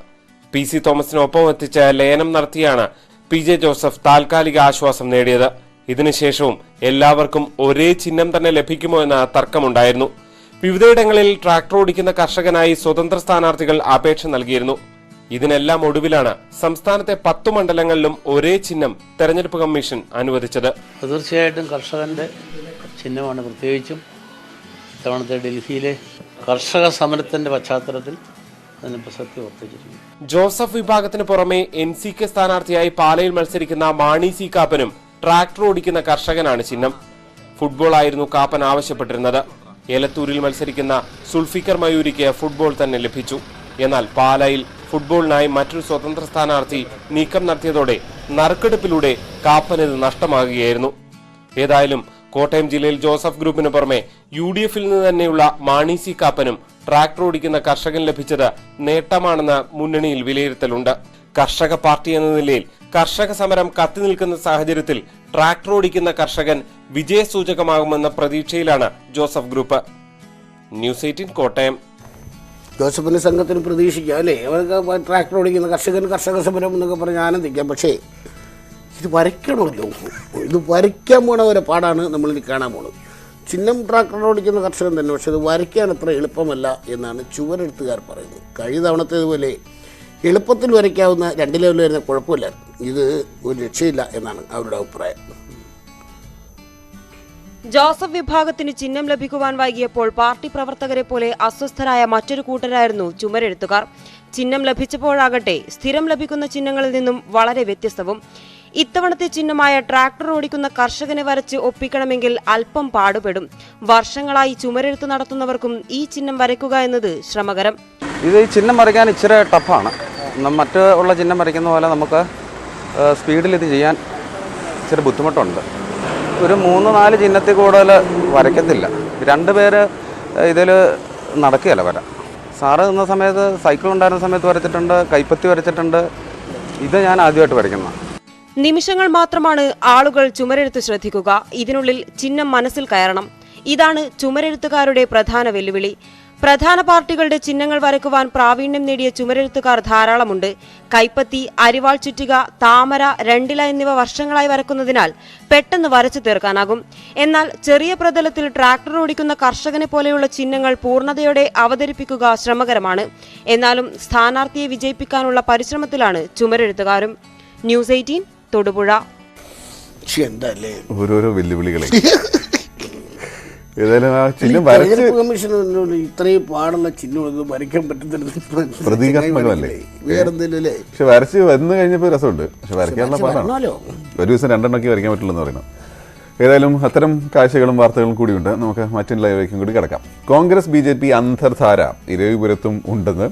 PC തോമസിനൊപ്പം എത്തിച്ച് ലയനം നടത്തിയാണ് PJ ജോസഫ് താൽക്കാലിക ആശ്വാസം നേടിയത്. ഇതിനുശേഷവും എല്ലാവർക്കും ഒരേ ചിഹ്നം തന്നെ ലഭിക്കുമോ എന്ന തർക്കമുണ്ടായിരുന്നു. വിവിധയിടങ്ങളിൽ ട്രാക്ടർ ഓടിക്കുന്ന കർഷകനായി സ്വതന്ത്ര സ്ഥാനാർത്ഥികൾ അപേക്ഷ നൽകിയിരുന്നു. ഇതിനെല്ലാം ഒടുവിലാണ് സംസ്ഥാനത്തെ 10 മണ്ഡലങ്ങളിലും ഒരേ ചിഹ്നം തെരഞ്ഞെടുപ്പ് കമ്മീഷൻ അനുവദിച്ചത്. തീർച്ചയായിട്ടും കർഷകന്റെ ചിഹ്നമാണ്. പ്രത്യേകിച്ചും ഇത്തവണത്തെ ഡൽഹിയിലെ കർഷക സമരത്തിന്റെ പശ്ചാത്തലത്തിൽ അതിന് പ്രസക്തി വർദ്ധിച്ചിട്ടുണ്ട്. ജോസഫ് വിഭാഗത്തിന് പുറമെ NCK സ്ഥാനാർത്ഥിയായി പാലയിൽ മത്സരിക്കുന്ന മാണി C കാപ്പനും ട്രാക്ടർ ഓടിക്കുന്ന കർഷകനാണ് ചിഹ്നം. ഫുട്ബോൾ ആയിരുന്നു കാപ്പൻ ആവശ്യപ്പെട്ടിരുന്നത്. ഏലത്തൂരിൽ മത്സരിക്കുന്ന സുൽഫിക്കർ മയൂരിക്ക് ഫുട്ബോൾ തന്നെ ലഭിച്ചു. എന്നാൽ പാലയിൽ ഫുട്ബോളിനായി മറ്റൊരു സ്വതന്ത്ര സ്ഥാനാർത്ഥി നീക്കം നടത്തിയതോടെ നറുക്കെടുപ്പിലൂടെ കാപ്പനിത് നഷ്ടമാകുകയായിരുന്നു. ഏതായാലും കോട്ടയം ജില്ലയിൽ ജോസഫ് ഗ്രൂപ്പിന് പുറമെ UDFിൽ നിന്ന് തന്നെയുള്ള മാണി C കാപ്പനും ട്രാക്ടർ ഓടിക്കുന്ന കർഷകൻ ലഭിച്ചത് നേട്ടമാണെന്ന് മുന്നണിയിൽ വിലയിരുത്തലുണ്ട്. കർഷക പാർട്ടി എന്ന നിലയിൽ കർഷക സമരം കത്തിനിൽക്കുന്ന സാഹചര്യത്തിൽ ട്രാക്ടർ ഓടിക്കുന്ന കർഷകൻ വിജയസൂചകമാകുമെന്ന പ്രതീക്ഷയിലാണ് ജോസഫ് ഗ്രൂപ്പ്. ന്യൂസ് 18 കോട്ടയം. ജോസഫിന്റെ സംഘത്തിന് പ്രതീക്ഷിക്കാം അല്ലേ? അവർക്ക് ട്രാക്ടർ ഓടിക്കുന്ന കർഷക സമരം എന്നൊക്കെ പറഞ്ഞ് ആനന്ദിക്കാം. പക്ഷേ ഇത് വരയ്ക്കണമല്ലോ. ഇത് വരയ്ക്കാൻ പോണ ഒരു പാടാണ് നമ്മളിത് കാണാൻ പോണത്. ചിഹ്നം ട്രാക്ടർ ഓടിക്കുന്ന കർഷകൻ തന്നെ, പക്ഷെ അത് വരയ്ക്കാൻ അത്ര എളുപ്പമല്ല എന്നാണ് ചുവരെഴുത്തുകാർ പറയുന്നത്. കഴിഞ്ഞ തവണത്തേതുപോലെ എളുപ്പത്തിൽ വരയ്ക്കാവുന്ന 2 ലെവൽ വരുന്ന കുഴപ്പമില്ല, ഇത് ഒരു രക്ഷയില്ല എന്നാണ് അവരുടെ അഭിപ്രായം. ജോസഫ് വിഭാഗത്തിന് ചിഹ്നം ലഭിക്കുവാൻ വൈകിയപ്പോൾ പാർട്ടി പ്രവർത്തകരെ പോലെ അസ്വസ്ഥരായ മറ്റൊരു കൂട്ടരായിരുന്നു ചുമരെഴുത്തുകാർ. ചിഹ്നം ലഭിച്ചപ്പോഴാകട്ടെ സ്ഥിരം ലഭിക്കുന്ന ചിഹ്നങ്ങളിൽ നിന്നും വളരെ വ്യത്യസ്തവും. ഇത്തവണത്തെ ചിഹ്നമായ ട്രാക്ടർ ഓടിക്കുന്ന കർഷകനെ വരച്ച് ഒപ്പിക്കണമെങ്കിൽ അല്പം പാടുപെടും. വർഷങ്ങളായി ചുമരെഴുത്ത് നടത്തുന്നവർക്കും ഈ ചിഹ്നം വരയ്ക്കുക എന്നത് ശ്രമകരം. ഇത് ഈ ചിഹ്നം വരയ്ക്കാൻ ഇച്ചിരി ടഫാണ്. മറ്റുള്ള ചിഹ്നം വരയ്ക്കുന്ന പോലെ നമുക്ക് സ്പീഡിൽ ഇത് ചെയ്യാൻ ഇച്ചിരി ബുദ്ധിമുട്ടുണ്ട്. ഒരു 3-4 ചിഹ്നത്തിൽ കൂടുതൽ വരയ്ക്കത്തില്ല. 2 പേര് ഇതിൽ നടക്കുകയല്ല വര. സാറ് നിന്ന സമയത്ത് സൈക്കിൾ ഉണ്ടായിരുന്ന സമയത്ത് വരച്ചിട്ടുണ്ട്, കൈപ്പത്തി വരച്ചിട്ടുണ്ട്. ഇത് ഞാൻ ആദ്യമായിട്ട് വരയ്ക്കുന്നതാണ്. നിമിഷങ്ങൾ മാത്രമാണ് ആളുകൾ ചുമരെഴുത്ത് ശ്രദ്ധിക്കുക. ഇതിനുള്ളിൽ ചിഹ്നം മനസ്സിൽ കയറണം. ഇതാണ് ചുമരെഴുത്തുകാരുടെ പ്രധാന വെല്ലുവിളി. പ്രധാന പാർട്ടികളുടെ ചിഹ്നങ്ങൾ വരയ്ക്കുവാൻ പ്രാവീണ്യം നേടിയ ചുമരെഴുത്തുകാർ ധാരാളമുണ്ട്. കൈപ്പത്തി, അരിവാൾ ചുറ്റിക, താമര, രണ്ടില എന്നിവ വർഷങ്ങളായി വരക്കുന്നതിനാൽ പെട്ടെന്ന് വരച്ചു തീർക്കാനാകും. എന്നാൽ ചെറിയ പ്രതലത്തിൽ ട്രാക്ടർ ഓടിക്കുന്ന കർഷകനെ പോലെയുള്ള ചിഹ്നങ്ങൾ പൂർണ്ണതയോടെ അവതരിപ്പിക്കുക ശ്രമകരമാണ്. എന്നാലും സ്ഥാനാർത്ഥിയെ വിജയിപ്പിക്കാനുള്ള പരിശ്രമത്തിലാണ് ചുമരെഴുത്തുകാരും. ന്യൂസ് 18 തൊടുപുഴ. ഓരോരോ വെല്ലുവിളികളെ ഏതായാലും ആ ചിഹ്നം വരച്ച് കമ്മീഷന് ഇത്രയും പാടുള്ള ചിഹ്നം വരയ്ക്കാൻ പറ്റുന്നില്ല. പ്രതീകാത്മകമല്ലേ വേറെന്തെങ്കിലും അല്ലേ? പക്ഷെ വരച്ച് വന്നു കഴിഞ്ഞപ്പോൾ രസമുണ്ട്. പക്ഷെ വരയ്ക്കാനുള്ള പാടാണ്. ഒരു ദിവസം 2 വരയ്ക്കാൻ പറ്റില്ലെന്ന് പറയുന്നത്. ഏതായാലും അത്തരം കാഴ്ചകളും വാർത്തകളും കൂടിയുണ്ട്. നമുക്ക് മറ്റൊരു ലൈവിലേക്കും കൂടി കിടക്കാം. കോൺഗ്രസ് BJP അന്തർധാര ഇരവിപുരത്തും ഉണ്ടെന്ന്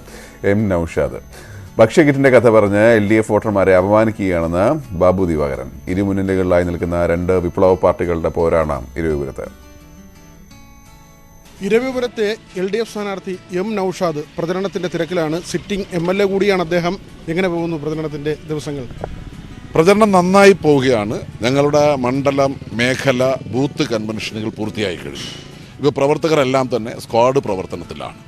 M. നൌഷാദ്. ഭക്ഷ്യക്കിറ്റിന്റെ കഥ പറഞ്ഞ് LDF വോട്ടർമാരെ അപമാനിക്കുകയാണെന്ന് ബാബു ദിവാകരൻ. ഇരു മുന്നണികളിലായി നിൽക്കുന്ന 2 വിപ്ലവ പാർട്ടികളുടെ പോരാണ് ഇരവിപുരത്ത്. ഇരവിപുരത്തെ LDF സ്ഥാനാർത്ഥി M. നൌഷാദ് പ്രചരണത്തിന്റെ തിരക്കിലാണ്. സിറ്റിംഗ് MLA കൂടിയാണ് അദ്ദേഹം. എങ്ങനെ പോകുന്നു പ്രചരണത്തിന്റെ ദിവസങ്ങൾ? പ്രചരണം നന്നായി പോവുകയാണ്. ഞങ്ങളുടെ മണ്ഡലം, മേഖല, ബൂത്ത് കൺവെൻഷനുകൾ പൂർത്തിയായി കഴിഞ്ഞു. ഇപ്പോൾ പ്രവർത്തകരെല്ലാം തന്നെ സ്ക്വാഡ് പ്രവർത്തനത്തിലാണ്.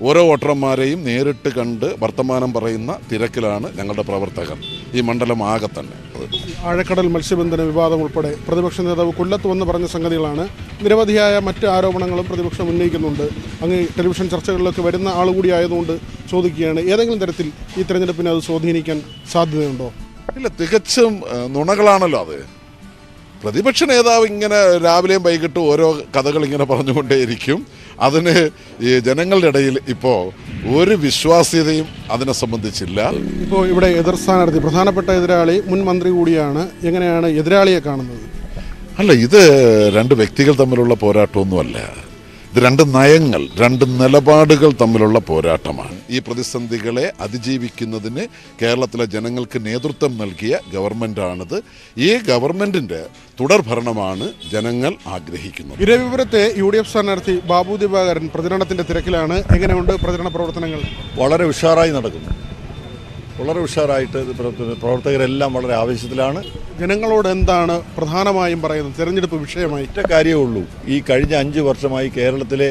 ഓരോ വോട്ടർമാരെയും നേരിട്ട് കണ്ട് വർത്തമാനം പറയുന്ന തിരക്കിലാണ് ഞങ്ങളുടെ പ്രവർത്തകർ ഈ മണ്ഡലം ആകെ തന്നെ. ആഴക്കടൽ മത്സ്യബന്ധന വിവാദം ഉൾപ്പെടെ പ്രതിപക്ഷ നേതാവ് കൊല്ലത്ത് വന്ന് പറഞ്ഞ സംഗതികളാണ്. നിരവധിയായ മറ്റ് ആരോപണങ്ങളും പ്രതിപക്ഷം ഉന്നയിക്കുന്നുണ്ട്. അങ്ങ് ടെലിവിഷൻ ചർച്ചകളിലൊക്കെ വരുന്ന ആളുകൂടി ആയതുകൊണ്ട് ചോദിക്കുകയാണ്, ഏതെങ്കിലും തരത്തിൽ ഈ തെരഞ്ഞെടുപ്പിനെ അത് സ്വാധീനിക്കാൻ സാധ്യതയുണ്ടോ? ഇല്ല, തികച്ചും നുണകളാണല്ലോ അത്. പ്രതിപക്ഷ നേതാവ് ഇങ്ങനെ രാവിലെയും വൈകിട്ടും ഓരോ കഥകൾ ഇങ്ങനെ പറഞ്ഞുകൊണ്ടേയിരിക്കും. അതിന് ഈ ജനങ്ങളുടെ ഇടയിൽ ഇപ്പോൾ ഒരു വിശ്വാസ്യതയും അതിനെ സംബന്ധിച്ചില്ല. ഇപ്പോൾ ഇവിടെ എതിർ സ്ഥാനാർത്ഥി, പ്രധാനപ്പെട്ട എതിരാളി മുൻ മന്ത്രി കൂടിയാണ്. എങ്ങനെയാണ് എതിരാളിയെ കാണുന്നത്? അല്ല, ഇത് 2 വ്യക്തികൾ തമ്മിലുള്ള പോരാട്ടമൊന്നുമല്ല. ഇത് 2 നയങ്ങൾ, 2 നിലപാടുകൾ തമ്മിലുള്ള പോരാട്ടമാണ്. ഈ പ്രതിസന്ധികളെ അതിജീവിക്കുന്നതിന് കേരളത്തിലെ ജനങ്ങൾക്ക് നേതൃത്വം നൽകിയ ഗവൺമെൻറ്റാണിത്. ഈ ഗവൺമെൻറ്റിൻ്റെ തുടർ ഭരണമാണ് ജനങ്ങൾ ആഗ്രഹിക്കുന്നത്. ഇരവിപുരത്തെ UDF സ്ഥാനാർത്ഥി ബാബു ദിവാകരൻ പ്രചരണത്തിന്റെ തിരക്കിലാണ്. എങ്ങനെയുണ്ട് പ്രചരണ പ്രവർത്തനങ്ങൾ? വളരെ ഉഷാറായി നടക്കുന്നു. വളരെ ഉഷാറായിട്ട് പ്രവർത്തകരെല്ലാം വളരെ ആവേശത്തിലാണ്. ജനങ്ങളോട് എന്താണ് പ്രധാനമായും പറയുന്നത് തെരഞ്ഞെടുപ്പ് വിഷയമായി? ഒറ്റ കാര്യമേ ഉള്ളൂ, ഈ കഴിഞ്ഞ 5 വർഷമായി കേരളത്തിലെ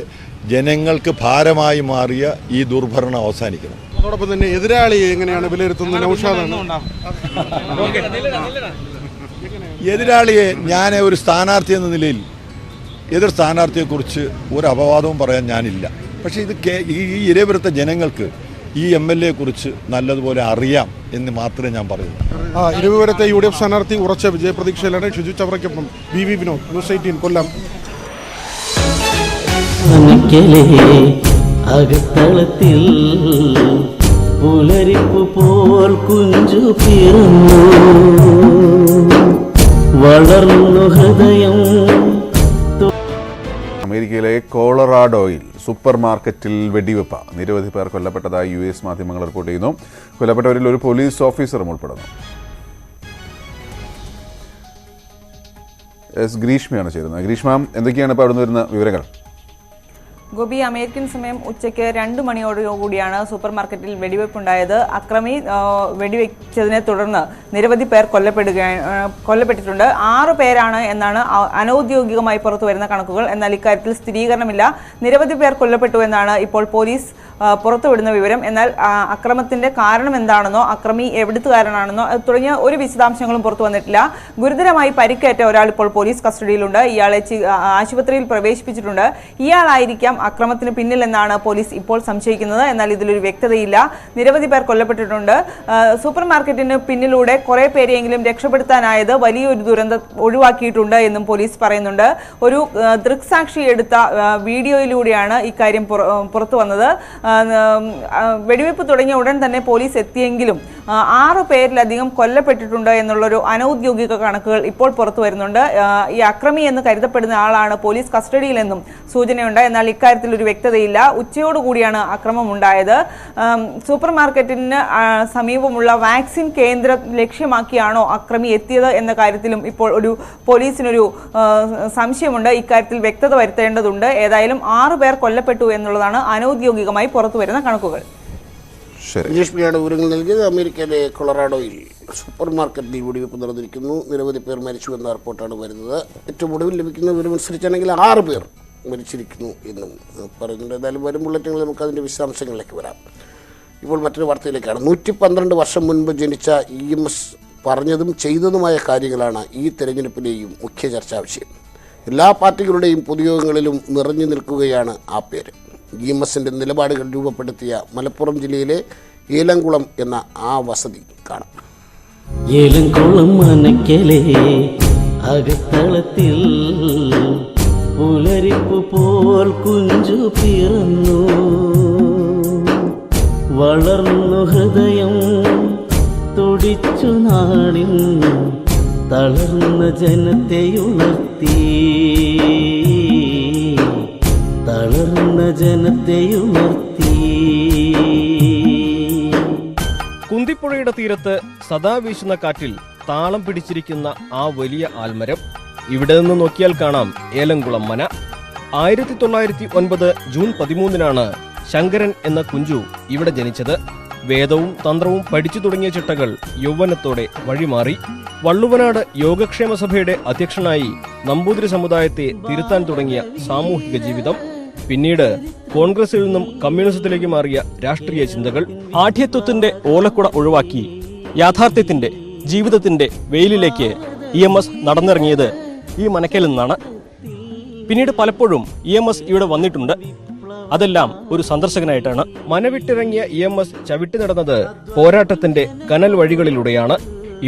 ജനങ്ങൾക്ക് ഭാരമായി മാറിയ ഈ ദുർഭരണം അവസാനിക്കണം. അതോടൊപ്പം തന്നെ എതിരാളിയെ എങ്ങനെയാണ് വിലയിരുത്തുന്നത്? നൗഷാദാണ്. എതിരാളിയെ ഞാൻ ഒരു സ്ഥാനാർത്ഥി എന്ന നിലയിൽ എതിർ സ്ഥാനാർത്ഥിയെക്കുറിച്ച് ഒരു അപവാദവും പറയാൻ ഞാനില്ല. പക്ഷേ ഇത് ഈ ഇരവിപുരത്തെ ജനങ്ങൾക്ക് ഈ MLA കുറിച്ച് നല്ലതുപോലെ അറിയാം എന്ന് മാത്രമേ ഞാൻ പറയൂ. ഇരവിപുരത്തെ UDF സ്ഥാനാർത്ഥി ഉറച്ച വിജയപ്രതീക്ഷയിലാണ്. ഷിജു ചവറയ്ക്കൊപ്പം VV വിനോദ്, ന്യൂസ് 18 കൊല്ലം. അകത്തളത്തിൽ പുലരിപ്പു പോൽ കുഞ്ചു പിറന്നു വളർന്നു ഹൃദയം. അമേരിക്കയിലെ കോളറാഡോയിൽ സൂപ്പർ മാർക്കറ്റിൽ വെടിവെപ്പ്. നിരവധി പേർ കൊല്ലപ്പെട്ടതായി US മാധ്യമങ്ങൾ റിപ്പോർട്ട് ചെയ്യുന്നു. കൊല്ലപ്പെട്ടവരിൽ ഒരു പോലീസ് ഓഫീസറും ഉൾപ്പെടുന്നു. ഗ്രീഷ്മയാണ് ചേരുന്നത്. ഗ്രീഷ്മ, എന്തൊക്കെയാണ് ഇപ്പോൾ അവിടെ നിന്ന് വരുന്ന വിവരങ്ങൾ? ഗോപി, അമേരിക്കൻ സമയം ഉച്ചയ്ക്ക് 2 മണിയോടുകൂടിയാണ് സൂപ്പർ മാർക്കറ്റിൽ വെടിവെപ്പുണ്ടായത്. അക്രമി വെടിവെച്ചതിനെ തുടർന്ന് നിരവധി പേർ കൊല്ലപ്പെട്ടിട്ടുണ്ട്. 6 പേരാണ് എന്നാണ് അനൌദ്യോഗികമായി പുറത്തു വരുന്ന കണക്കുകൾ. എന്നാൽ ഇക്കാര്യത്തിൽ സ്ഥിരീകരണമില്ല. നിരവധി പേർ കൊല്ലപ്പെട്ടു എന്നാണ് ഇപ്പോൾ പോലീസ് പുറത്തുവിടുന്ന വിവരം. എന്നാൽ അക്രമത്തിന്റെ കാരണം എന്താണെന്നോ അക്രമി എവിടുത്തുകാരനാണെന്നോ തുടങ്ങിയ ഒരു വിശദാംശങ്ങളും പുറത്തു വന്നിട്ടില്ല. ഗുരുതരമായി പരിക്കേറ്റ ഒരാൾ ഇപ്പോൾ പോലീസ് കസ്റ്റഡിയിലുണ്ട്. ഇയാളെ ആശുപത്രിയിൽ പ്രവേശിപ്പിച്ചിട്ടുണ്ട്. ഇയാളായിരിക്കാം അക്രമത്തിന് പിന്നിലെന്നാണ് പോലീസ് ഇപ്പോൾ സംശയിക്കുന്നത്. എന്നാൽ ഇതിലൊരു വ്യക്തതയില്ല. നിരവധി പേർ കൊല്ലപ്പെട്ടിട്ടുണ്ട്. സൂപ്പർ മാർക്കറ്റിന് പിന്നിലൂടെ കുറെ പേരെയെങ്കിലും രക്ഷപ്പെടുത്താനായത് വലിയൊരു ദുരന്തം ഒഴിവാക്കിയിട്ടുണ്ട് എന്നും പോലീസ് പറയുന്നുണ്ട്. ഒരു ദൃക്സാക്ഷി എടുത്ത വീഡിയോയിലൂടെയാണ് ഇക്കാര്യം പുറത്തു വന്നത്. വെടിവെപ്പ് തുടങ്ങിയ ഉടൻ തന്നെ പോലീസ് എത്തിയെങ്കിലും 6 പേരിലധികം കൊല്ലപ്പെട്ടിട്ടുണ്ട് എന്നുള്ളൊരു അനൌദ്യോഗിക കണക്കുകൾ ഇപ്പോൾ പുറത്തു വരുന്നുണ്ട്. ഈ അക്രമി എന്ന് കരുതപ്പെടുന്ന ആളാണ് പോലീസ് കസ്റ്റഡിയിലെന്നും സൂചനയുണ്ട്. എന്നാൽ ഇക്കാര്യത്തിൽ ഒരു വ്യക്തതയില്ല. ഉച്ചയോടുകൂടിയാണ് അക്രമം ഉണ്ടായത്. സൂപ്പർ മാർക്കറ്റിന് സമീപമുള്ള വാക്സിൻ കേന്ദ്രം ലക്ഷ്യമാക്കിയാണോ അക്രമി എത്തിയത് എന്ന കാര്യത്തിലും ഇപ്പോൾ ഒരു പോലീസിനൊരു സംശയമുണ്ട്. ഇക്കാര്യത്തിൽ വ്യക്തത വരുത്തേണ്ടതുണ്ട്. ഏതായാലും 6 പേർ കൊല്ലപ്പെട്ടു എന്നുള്ളതാണ് അനൌദ്യോഗികമായി പുറത്തുവരുന്ന കണക്കുകൾ. വിജേഷ്മിയാണ് വിവരങ്ങൾ നൽകിയത്. അമേരിക്കയിലെ കൊളറാഡോയിൽ സൂപ്പർ മാർക്കറ്റിൽ വെടിവെപ്പ് നടന്നിരിക്കുന്നു. നിരവധി പേർ മരിച്ചു എന്ന റിപ്പോർട്ടാണ് വരുന്നത്. ഏറ്റവും ഒടുവിൽ ലഭിക്കുന്ന വിവരമനുസരിച്ചാണെങ്കിൽ 6 പേർ മരിച്ചിരിക്കുന്നു എന്നും പറയുന്നുണ്ട്. ഏതായാലും വരും ബുള്ളറ്റിനിൽ നമുക്ക് അതിൻ്റെ വിശദാംശങ്ങളിലേക്ക് വരാം. ഇപ്പോൾ മറ്റൊരു വാർത്തയിലേക്കാണ്. 112 വർഷം മുൻപ് ജനിച്ച EMS പറഞ്ഞതും ചെയ്തതുമായ കാര്യങ്ങളാണ് ഈ തെരഞ്ഞെടുപ്പിലെയും മുഖ്യ ചർച്ചാ വിഷയം. എല്ലാ പാർട്ടികളുടെയും പൊതുയോഗങ്ങളിലും നിറഞ്ഞു നിൽക്കുകയാണ് ആ പേര്. EMSന്റെ നിലപാടുകൾ രൂപപ്പെടുത്തിയ മലപ്പുറം ജില്ലയിലെ ഏലംകുളം എന്ന ആ വസതി കാണാം. ഏലംകുളം മനക്കലേ അകത്തളത്തിൽ പുലരിപ്പ് പോൽ കുഞ്ചു പിറന്നു, വളർന്നു ഹൃദയം തുടിച്ചു നാടിൻ തളർന്ന ജനത്തെയുണർത്തി, തളർന്ന ജനത്തെയുണർത്തി. കുന്തിപ്പുഴയുടെ തീരത്ത് സദാ വീശുന്ന കാറ്റിൽ താളം പിടിച്ചിരിക്കുന്ന ആ വലിയ ആൽമരം ഇവിടെ നിന്ന് നോക്കിയാൽ കാണാം ഏലംകുളം മന. 1909 ജൂൺ 13 ശങ്കരൻ എന്ന കുഞ്ചു ഇവിടെ ജനിച്ചത്. വേദവും തന്ത്രവും പഠിച്ചു തുടങ്ങിയ ചിട്ടകൾ യൗവനത്തോടെ വഴിമാറി. വള്ളുവനാട് യോഗക്ഷേമ സഭയുടെ അധ്യക്ഷനായി നമ്പൂതിരി സമുദായത്തെ തിരുത്താൻ തുടങ്ങിയ സാമൂഹിക ജീവിതം, പിന്നീട് കോൺഗ്രസിൽ നിന്നും കമ്മ്യൂണിസത്തിലേക്ക് മാറിയ രാഷ്ട്രീയ ചിന്തകൾ, ആഢ്യത്വത്തിന്റെ ഓലക്കുട ഒഴിവാക്കി യാഥാർത്ഥ്യത്തിന്റെ ജീവിതത്തിന്റെ വെയിലിലേക്ക് EMS നടന്നിറങ്ങിയത് ഈ മനക്കയിൽ നിന്നാണ്. പിന്നീട് പലപ്പോഴും EMS ഇവിടെ വന്നിട്ടുണ്ട്. അതെല്ലാം ഒരു സന്ദർശകനായിട്ടാണ്. മനവിട്ടിറങ്ങിയ EMS ചവിട്ടി നടന്നത് പോരാട്ടത്തിന്റെ കനൽ വഴികളിലൂടെയാണ്.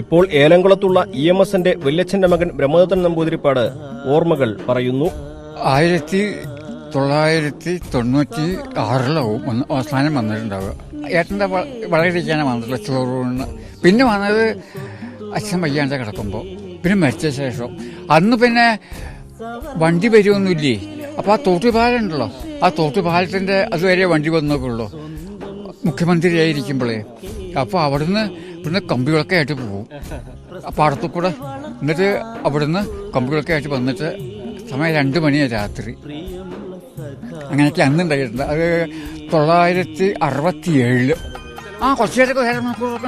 ഇപ്പോൾ ഏലംകുളത്തുള്ള EMSന്റെ വല്യച്ഛന്റെ മകൻ ബ്രഹ്മദത്തൻ നമ്പൂതിരിപ്പാട് ഓർമ്മകൾ പറയുന്നു. 1996 അവസാനം വന്നിട്ടുണ്ടാവുക. ഏട്ടൻ്റെ വളരെയിരിക്കാനാണ് വന്നിട്ടുള്ള ചോറൂണ്. പിന്നെ വന്നത് അച്ഛൻ വയ്യാണ്ട് കിടക്കുമ്പോൾ, പിന്നെ മരിച്ച ശേഷം. അന്ന് പിന്നെ വണ്ടി വരുമൊന്നുമില്ലേ. അപ്പോൾ ആ തോട്ടുപാലം ഉണ്ടല്ലോ, ആ തോട്ടുപാലത്തിൻ്റെ അതുവരെ വണ്ടി വന്നോക്കുള്ളൂ മുഖ്യമന്ത്രിയായിരിക്കുമ്പോഴേ. അപ്പോൾ അവിടുന്ന് പിന്നെ കമ്പികളൊക്കെ ആയിട്ട് പോകും പാടത്തു കൂടെ. എന്നിട്ട് അവിടുന്ന് കമ്പികളൊക്കെ ആയിട്ട് വന്നിട്ട് സമയം 2 മണിയാണ് രാത്രി. അങ്ങനെയൊക്കെ അന്ന് ഉണ്ടായിട്ടുണ്ട്. അത് 967. കുറച്ചേരൊക്കെ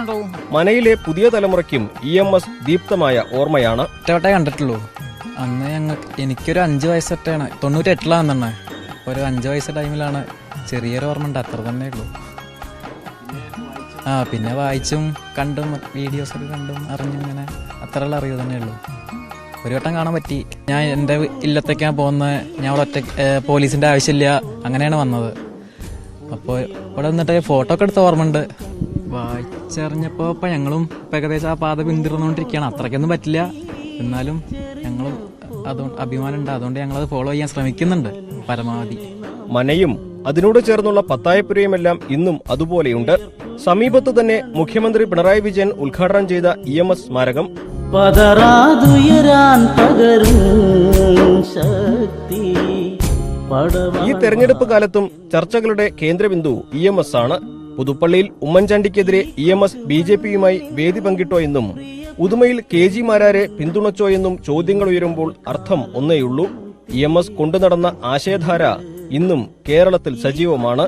ഉണ്ടാവും. മനയിലെ പുതിയ തലമുറയ്ക്കും EMS ദീപ്തമായ ഓർമ്മയാണ്. ഒറ്റവട്ടേ കണ്ടിട്ടുള്ളൂ. അന്ന് എനിക്കൊരു 5 വയസ്സൊട്ടാണ്. 98 തന്നെ. ഒരു 5 വയസ്സ് ടൈമിലാണ്. ചെറിയൊരു ഓർമ്മ ഉണ്ട്, അത്ര തന്നെ ഉള്ളൂ. പിന്നെ വായിച്ചും കണ്ടും വീഡിയോസൊക്കെ കണ്ടും അറിഞ്ഞും ഇങ്ങനെ അത്രയുള്ള അറിവ് തന്നെ ഉള്ളൂ. ഒരു വട്ടം കാണാൻ പറ്റി. ഞാൻ എൻ്റെ ഇല്ലത്തേക്കാണ് പോകുന്നത്. ഞാൻ അവിടെ പോലീസിൻ്റെ ആവശ്യമില്ല, അങ്ങനെയാണ് വന്നത്. അപ്പോൾ ഇവിടെ വന്നിട്ട് ഫോട്ടോ ഒക്കെ എടുത്ത ഓർമ്മ ഉണ്ട്. വായിച്ചറിഞ്ഞപ്പോൾ ഇപ്പം ഞങ്ങളും ഇപ്പം ഏകദേശം ആ പാത പിന്തുടർന്നുകൊണ്ടിരിക്കുകയാണ്. അത്രയ്ക്കൊന്നും പറ്റില്ല, എന്നാലും ഞങ്ങളും അതുകൊണ്ട് അഭിമാനമുണ്ട്. അതുകൊണ്ട് ഞങ്ങളത് ഫോളോ ചെയ്യാൻ ശ്രമിക്കുന്നുണ്ട് പരമാവധി. മനയും അതിനോട് ചേർന്നുള്ള പത്തായപ്പുരയുമെല്ലാം ഇന്നും അതുപോലെയുണ്ട്. സമീപത്ത് തന്നെ മുഖ്യമന്ത്രി പിണറായി വിജയൻ ഉദ്ഘാടനം ചെയ്ത EMS സ്മാരകം ഈ തെരഞ്ഞെടുപ്പ് കാലത്തും ചർച്ചകളുടെ കേന്ദ്രബിന്ദു EMS ആണ്. പുതുപ്പള്ളിയിൽ ഉമ്മൻചാണ്ടിക്കെതിരെ EMS BJPയുമായി വേദി പങ്കിട്ടോ എന്നും ഉദുമയിൽ KG മാരാരെ പിന്തുണച്ചോ എന്നും ചോദ്യങ്ങൾ ഉയരുമ്പോൾ അർത്ഥം ഒന്നേയുള്ളൂ. EMS കൊണ്ടുനടന്ന ആശയധാര ഇന്നും കേരളത്തിൽ സജീവമാണ്.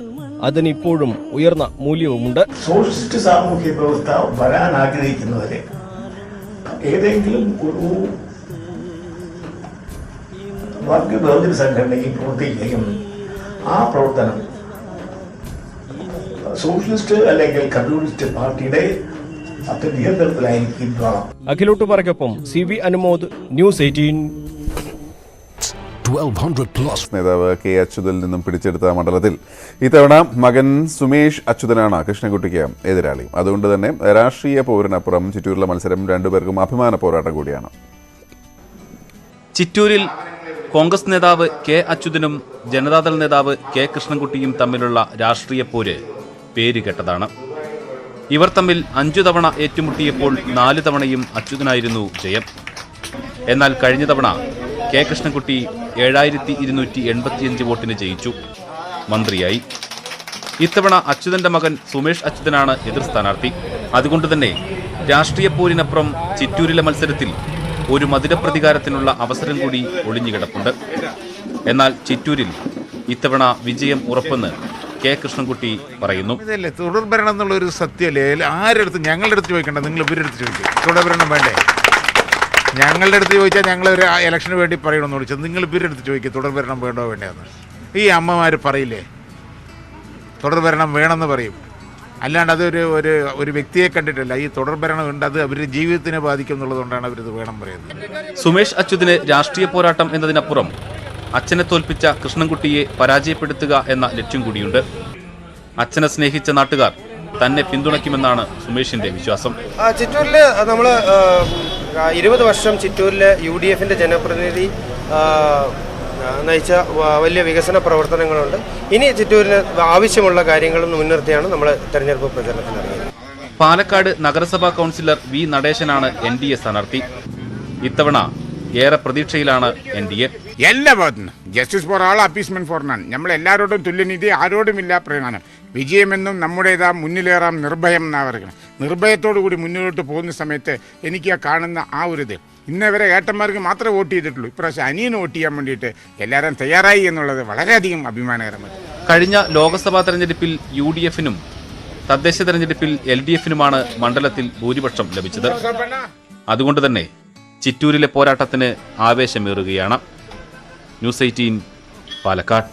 അതിനിപ്പോഴും ഉയർന്ന മൂല്യവുമുണ്ട്. സോഷ്യലിസ്റ്റ് സാമൂഹ്യ വ്യവസ്ഥ വരാൻ ആഗ്രഹിക്കുന്നവരെ ഏതെങ്കിലും ഒരു വർഗ വേർതിരി സംഘടനയിൽ പ്രവർത്തിക്കുകയും ആ പ്രവർത്തനം സോഷ്യലിസ്റ്റ് അല്ലെങ്കിൽ കമ്മ്യൂണിസ്റ്റ് പാർട്ടിയുടെ അത്ര നിയന്ത്രണത്തിലായിരിക്കും കാണാം. അഖിലോട്ടുപാറയ്ക്കൊപ്പം CV അനുമോദ്, ന്യൂസ് 18. നേതാവ് കെ അച്യുതനിൽ നിന്നും പിടിച്ചെടുത്ത മണ്ഡലത്തിൽ ഇത്തവണ മകൻ സുമേഷ് അച്യുതനാണ് കൃഷ്ണൻകുട്ടിക്ക് എതിരാളി. അതുകൊണ്ട് തന്നെ രാഷ്ട്രീയ പോരിനപ്പുറം ചിറ്റൂരിലെ മത്സരം രണ്ടുപേർക്കും അഭിമാന പോരാട്ടം കൂടിയാണ്. ചിറ്റൂരിൽ കോൺഗ്രസ് നേതാവ് കെ അച്യുതനും ജനതാദൾ നേതാവ് കെ കൃഷ്ണൻകുട്ടിയും തമ്മിലുള്ള രാഷ്ട്രീയ പോര് പേരുകെട്ടതാണ്. ഇവർ തമ്മിൽ 5 തവണ ഏറ്റുമുട്ടിയപ്പോൾ 4 തവണയും അച്യുതനായിരുന്നു ജയം. എന്നാൽ കഴിഞ്ഞ തവണ കെ കൃഷ്ണൻകുട്ടി 7285 വോട്ടിന് ജയിച്ചു, മന്ത്രിയായി. ഇത്തവണ അച്യുതന്റെ മകൻ സുമേഷ് അച്യുതനാണ് എതിർ സ്ഥാനാർത്ഥി. അതുകൊണ്ട് തന്നെ രാഷ്ട്രീയ പോരിനപ്പുറം ചിറ്റൂരിലെ മത്സരത്തിൽ ഒരു മധുരപ്രതികാരത്തിനുള്ള അവസരം കൂടി ഒളിഞ്ഞുകിടപ്പുണ്ട്. എന്നാൽ ചിറ്റൂരിൽ ഇത്തവണ വിജയം ഉറപ്പെന്ന് കെ കൃഷ്ണൻകുട്ടി പറയുന്നു. ഇതല്ലേ തുടർഭരണം എന്നുള്ള ഒരു സത്യമല്ലേ? ആരെടുത്ത് ഞങ്ങളുടെ അടുത്ത് ചോദിക്കണ്ട, നിങ്ങൾ ഇവരുടെ അടുത്ത് ചോദിക്കും. തുടർഭരണം വേണ്ടേ? ഞങ്ങളുടെ അടുത്ത് ചോദിച്ചാൽ ഞങ്ങൾ ഒരു ഇലക്ഷന് വേണ്ടി പറയണമെന്ന് വിളിച്ചത്. നിങ്ങൾ ഇവരുടെ അടുത്ത് ചോദിക്കും തുടർഭരണം വേണ്ടോ വേണ്ടതെന്ന്. ഈ അമ്മമാർ പറയില്ലേ തുടർഭരണം വേണമെന്ന് പറയും. അല്ലാണ്ട് അതൊരു ഒരു ഒരു വ്യക്തിയെ കണ്ടിട്ടല്ല. ഈ തുടർഭരണം ഉണ്ട്, അത് അവരുടെ ജീവിതത്തിനെ ബാധിക്കും എന്നുള്ളതുകൊണ്ടാണ് അവരിത് വേണം പറയുന്നത്. സുമേഷ് അച്യുതന് രാഷ്ട്രീയ പോരാട്ടം എന്നതിനപ്പുറം അച്ഛനെ തോൽപ്പിച്ച കൃഷ്ണൻകുട്ടിയെ പരാജയപ്പെടുത്തുക എന്ന ലക്ഷ്യം കൂടിയുണ്ട്. അച്ഛനെ സ്നേഹിച്ച നാട്ടുകാർ തന്നെ പിന്തുണയ്ക്കുമെന്നാണ് സുമേഷിന്റെ വിശ്വാസം. ചിറ്റൂരിൽ നമ്മൾ 20 വർഷം ചിറ്റൂരിലെ UDFന്റെ ജനപ്രതിനിധി നയിച്ച വലിയ വികസന പ്രവർത്തനങ്ങളുണ്ട്. ഇനി ചിറ്റൂരിന് ആവശ്യമുള്ള കാര്യങ്ങളും മുൻനിർത്തിയാണ് നമ്മൾ തെരഞ്ഞെടുപ്പ് പ്രചരണത്തിന് ഇറങ്ങിയത്. പാലക്കാട് നഗരസഭാ കൗൺസിലർ വി നടേശനാണ് NDA സ്ഥാനാർത്ഥി. ഇത്തവണ ഏറെ പ്രതീക്ഷയിലാണ് NDA. എല്ലാ ഭാഗത്തുനിന്നും justice for all, appeasement four none. നമ്മൾ എല്ലാവരോടും തുല്യനീതി, ആരോടുമില്ല പ്രധാനം. വിജയമെന്നും നമ്മുടേതാ, മുന്നിലേറാം നിർഭയം എന്നാണ് പറയുന്നത്. നിർഭയത്തോടു കൂടി മുന്നോട്ട് പോകുന്ന സമയത്ത് എനിക്ക് ആ കാണുന്ന ആ ഒരു ഇത്, ഇന്നവരെ ഏട്ടന്മാർക്ക് മാത്രമേ വോട്ട് ചെയ്തിട്ടുള്ളൂ. ഇപ്രാവശ്യം അനിയന് വോട്ട് ചെയ്യാൻ വേണ്ടിയിട്ട് എല്ലാവരും തയ്യാറായി എന്നുള്ളത് വളരെയധികം അഭിമാനകരമാണ്. കഴിഞ്ഞ ലോക്സഭാ തെരഞ്ഞെടുപ്പിൽ UDFനും തദ്ദേശ തെരഞ്ഞെടുപ്പിൽ LDFനുമാണ് മണ്ഡലത്തിൽ ഭൂരിപക്ഷം ലഭിച്ചത്. അതുകൊണ്ട് തന്നെ ചിറ്റൂരിലെ പോരാട്ടത്തിന് ആവേശമേറുകയാണ്. ന്യൂസ് 18 പാലക്കാട്.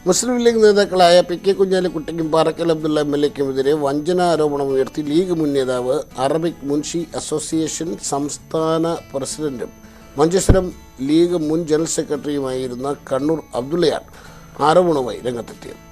മുസ്ലിം ലീഗ് നേതാക്കളായ PK കുഞ്ഞാലിക്കുട്ടിക്കും പാറക്കൽ അബ്ദുള്ള MLAക്കുമെതിരെ വഞ്ചന ആരോപണം ഉയർത്തി ലീഗ് മുൻ നേതാവ്, അറബിക് മുൻഷി അസോസിയേഷൻ സംസ്ഥാന പ്രസിഡന്റും മഞ്ചേശ്വരം ലീഗ് മുൻ ജനറൽ സെക്രട്ടറിയുമായിരുന്ന കണ്ണൂർ അബ്ദുള്ളയാണ് ആരോപണവുമായി രംഗത്തെത്തിയത്.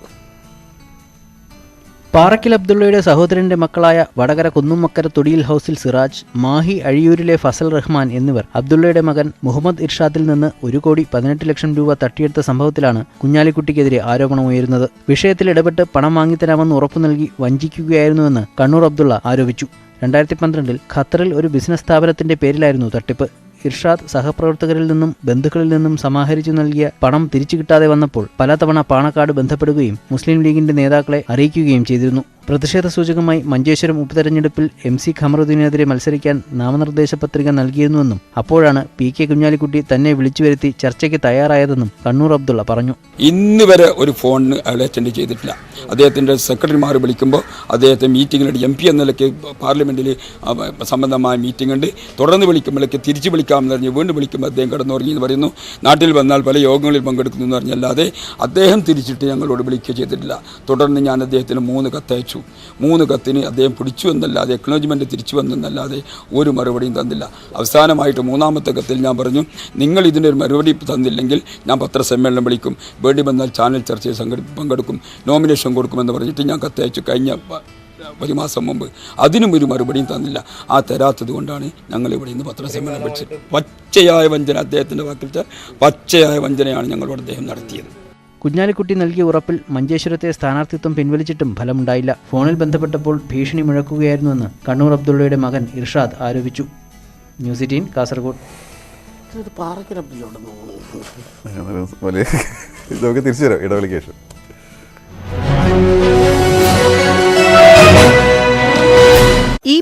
പാറക്കൽ അബ്ദുള്ളയുടെ സഹോദരന്റെ മക്കളായ വടകര കുന്നുമക്കര തൊടിയിൽ ഹൗസിൽ സിറാജ്, മാഹി അഴിയൂരിലെ ഫസൽ റഹ്മാൻ എന്നിവർ അബ്ദുള്ളയുടെ മകൻ മുഹമ്മദ് ഇർഷാദിൽ നിന്ന് 1,18,00,000 രൂപ തട്ടിയെടുത്ത സംഭവത്തിലാണ് കുഞ്ഞാലിക്കുട്ടിക്കെതിരെ ആരോപണമുയരുന്നത്. വിഷയത്തിൽ ഇടപെട്ട് പണം വാങ്ങിത്തരാമെന്ന് ഉറപ്പു നൽകി വഞ്ചിക്കുകയായിരുന്നുവെന്ന് കണ്ണൂർ അബ്ദുള്ള ആരോപിച്ചു. 2012 ഖത്തറിൽ ഒരു ബിസിനസ് സ്ഥാപനത്തിന്റെ പേരിലായിരുന്നു തട്ടിപ്പ്. ഇർഷാദ് സഹപ്രവർത്തകരിൽ നിന്നും ബന്ധുക്കളിൽ നിന്നും സമാഹരിച്ചു നൽകിയ പണം തിരിച്ചു കിട്ടാതെ വന്നപ്പോൾ പലതവണ പാണക്കാട് ബന്ധപ്പെടുകയും മുസ്ലിം ലീഗിന്റെ നേതാക്കളെ അറിയിക്കുകയും ചെയ്തിരുന്നു. പ്രതിഷേധ സൂചകമായി മഞ്ചേശ്വരം ഉപതെരഞ്ഞെടുപ്പിൽ MC ഖമറുദ്ദീനെതിരെ മത്സരിക്കാൻ നാമനിർദ്ദേശ പത്രിക നൽകിയിരുന്നുവെന്നും അപ്പോഴാണ് PK കുഞ്ഞാലിക്കുട്ടി തന്നെ വിളിച്ചു വരുത്തി ചർച്ചയ്ക്ക് തയ്യാറായതെന്നും കണ്ണൂർ അബ്ദുള്ള പറഞ്ഞു. ഇന്ന് വരെ ഒരു ഫോണിന് അയാൾ അറ്റൻഡ് ചെയ്തിട്ടില്ല. അദ്ദേഹത്തിൻ്റെ സെക്രട്ടറിമാർ വിളിക്കുമ്പോൾ അദ്ദേഹത്തെ മീറ്റിങ്ങിലുണ്ട്. MP എന്ന നിലയ്ക്ക് പാർലമെൻറ്റിൽ സംബന്ധമായ മീറ്റിംഗ് ഉണ്ട്. തുടർന്ന് വിളിക്കുമ്പോഴേക്ക് തിരിച്ച് വിളിക്കാമെന്ന് പറഞ്ഞ് വീണ്ടും വിളിക്കുമ്പോൾ അദ്ദേഹം കിടന്നുറങ്ങി എന്ന് പറയുന്നു. നാട്ടിൽ വന്നാൽ പല യോഗങ്ങളിൽ പങ്കെടുക്കുന്നു എന്ന് പറഞ്ഞല്ലാതെ അദ്ദേഹം തിരിച്ചിട്ട് ഞങ്ങളോട് വിളിക്കുക ചെയ്തിട്ടില്ല. തുടർന്ന് ഞാൻ അദ്ദേഹത്തിന് 3 കത്തയച്ചു. 3 കത്തിന് അദ്ദേഹം പിടിച്ചു എന്നല്ലാതെ എക്നോളജ്മെൻറ്റ് തിരിച്ചു വന്നെന്നല്ലാതെ ഒരു മറുപടിയും തന്നില്ല. അവസാനമായിട്ട് 3ാമത്തെ കത്തിൽ ഞാൻ പറഞ്ഞു, നിങ്ങൾ ഇതിനൊരു മറുപടി തന്നില്ലെങ്കിൽ ഞാൻ പത്രസമ്മേളനം വിളിക്കും, വേണ്ടി വന്നാൽ ചാനൽ ചർച്ചയിൽ പങ്കെടുക്കും, നോമിനേഷൻ കൊടുക്കുമെന്ന് പറഞ്ഞിട്ട് ഞാൻ കത്തയച്ചു കഴിഞ്ഞ 1 മാസം മുമ്പ്. അതിനും ഒരു മറുപടിയും തന്നില്ല. ആ തരാത്തത് കൊണ്ടാണ് ഞങ്ങൾ ഇവിടെ ഇന്ന് പത്രസമ്മേളനം വിളിച്ചത്. പച്ചയായ വഞ്ചന, അദ്ദേഹത്തിൻ്റെ വാക്കിൽ പച്ചയായ വഞ്ചനയാണ് ഞങ്ങളോട് അദ്ദേഹം നടത്തിയത്. കുഞ്ഞാലിക്കുട്ടി നൽകിയ ഉറപ്പിൽ മഞ്ചേശ്വരത്തെ സ്ഥാനാർത്ഥിത്വം പിൻവലിച്ചിട്ടും ഫലമുണ്ടായില്ല. ഫോണിൽ ബന്ധപ്പെട്ടപ്പോൾ ഭീഷണി മുഴക്കുകയായിരുന്നുവെന്ന് കണ്ണൂർ അബ്ദുള്ളയുടെ മകൻ ഇർഷാദ് ആരോപിച്ചു. ന്യൂസ് 18 കാസർഗോഡ്. തിരിച്ചു വരാം ഇടവേളയ്ക്ക് ശേഷം. ഈ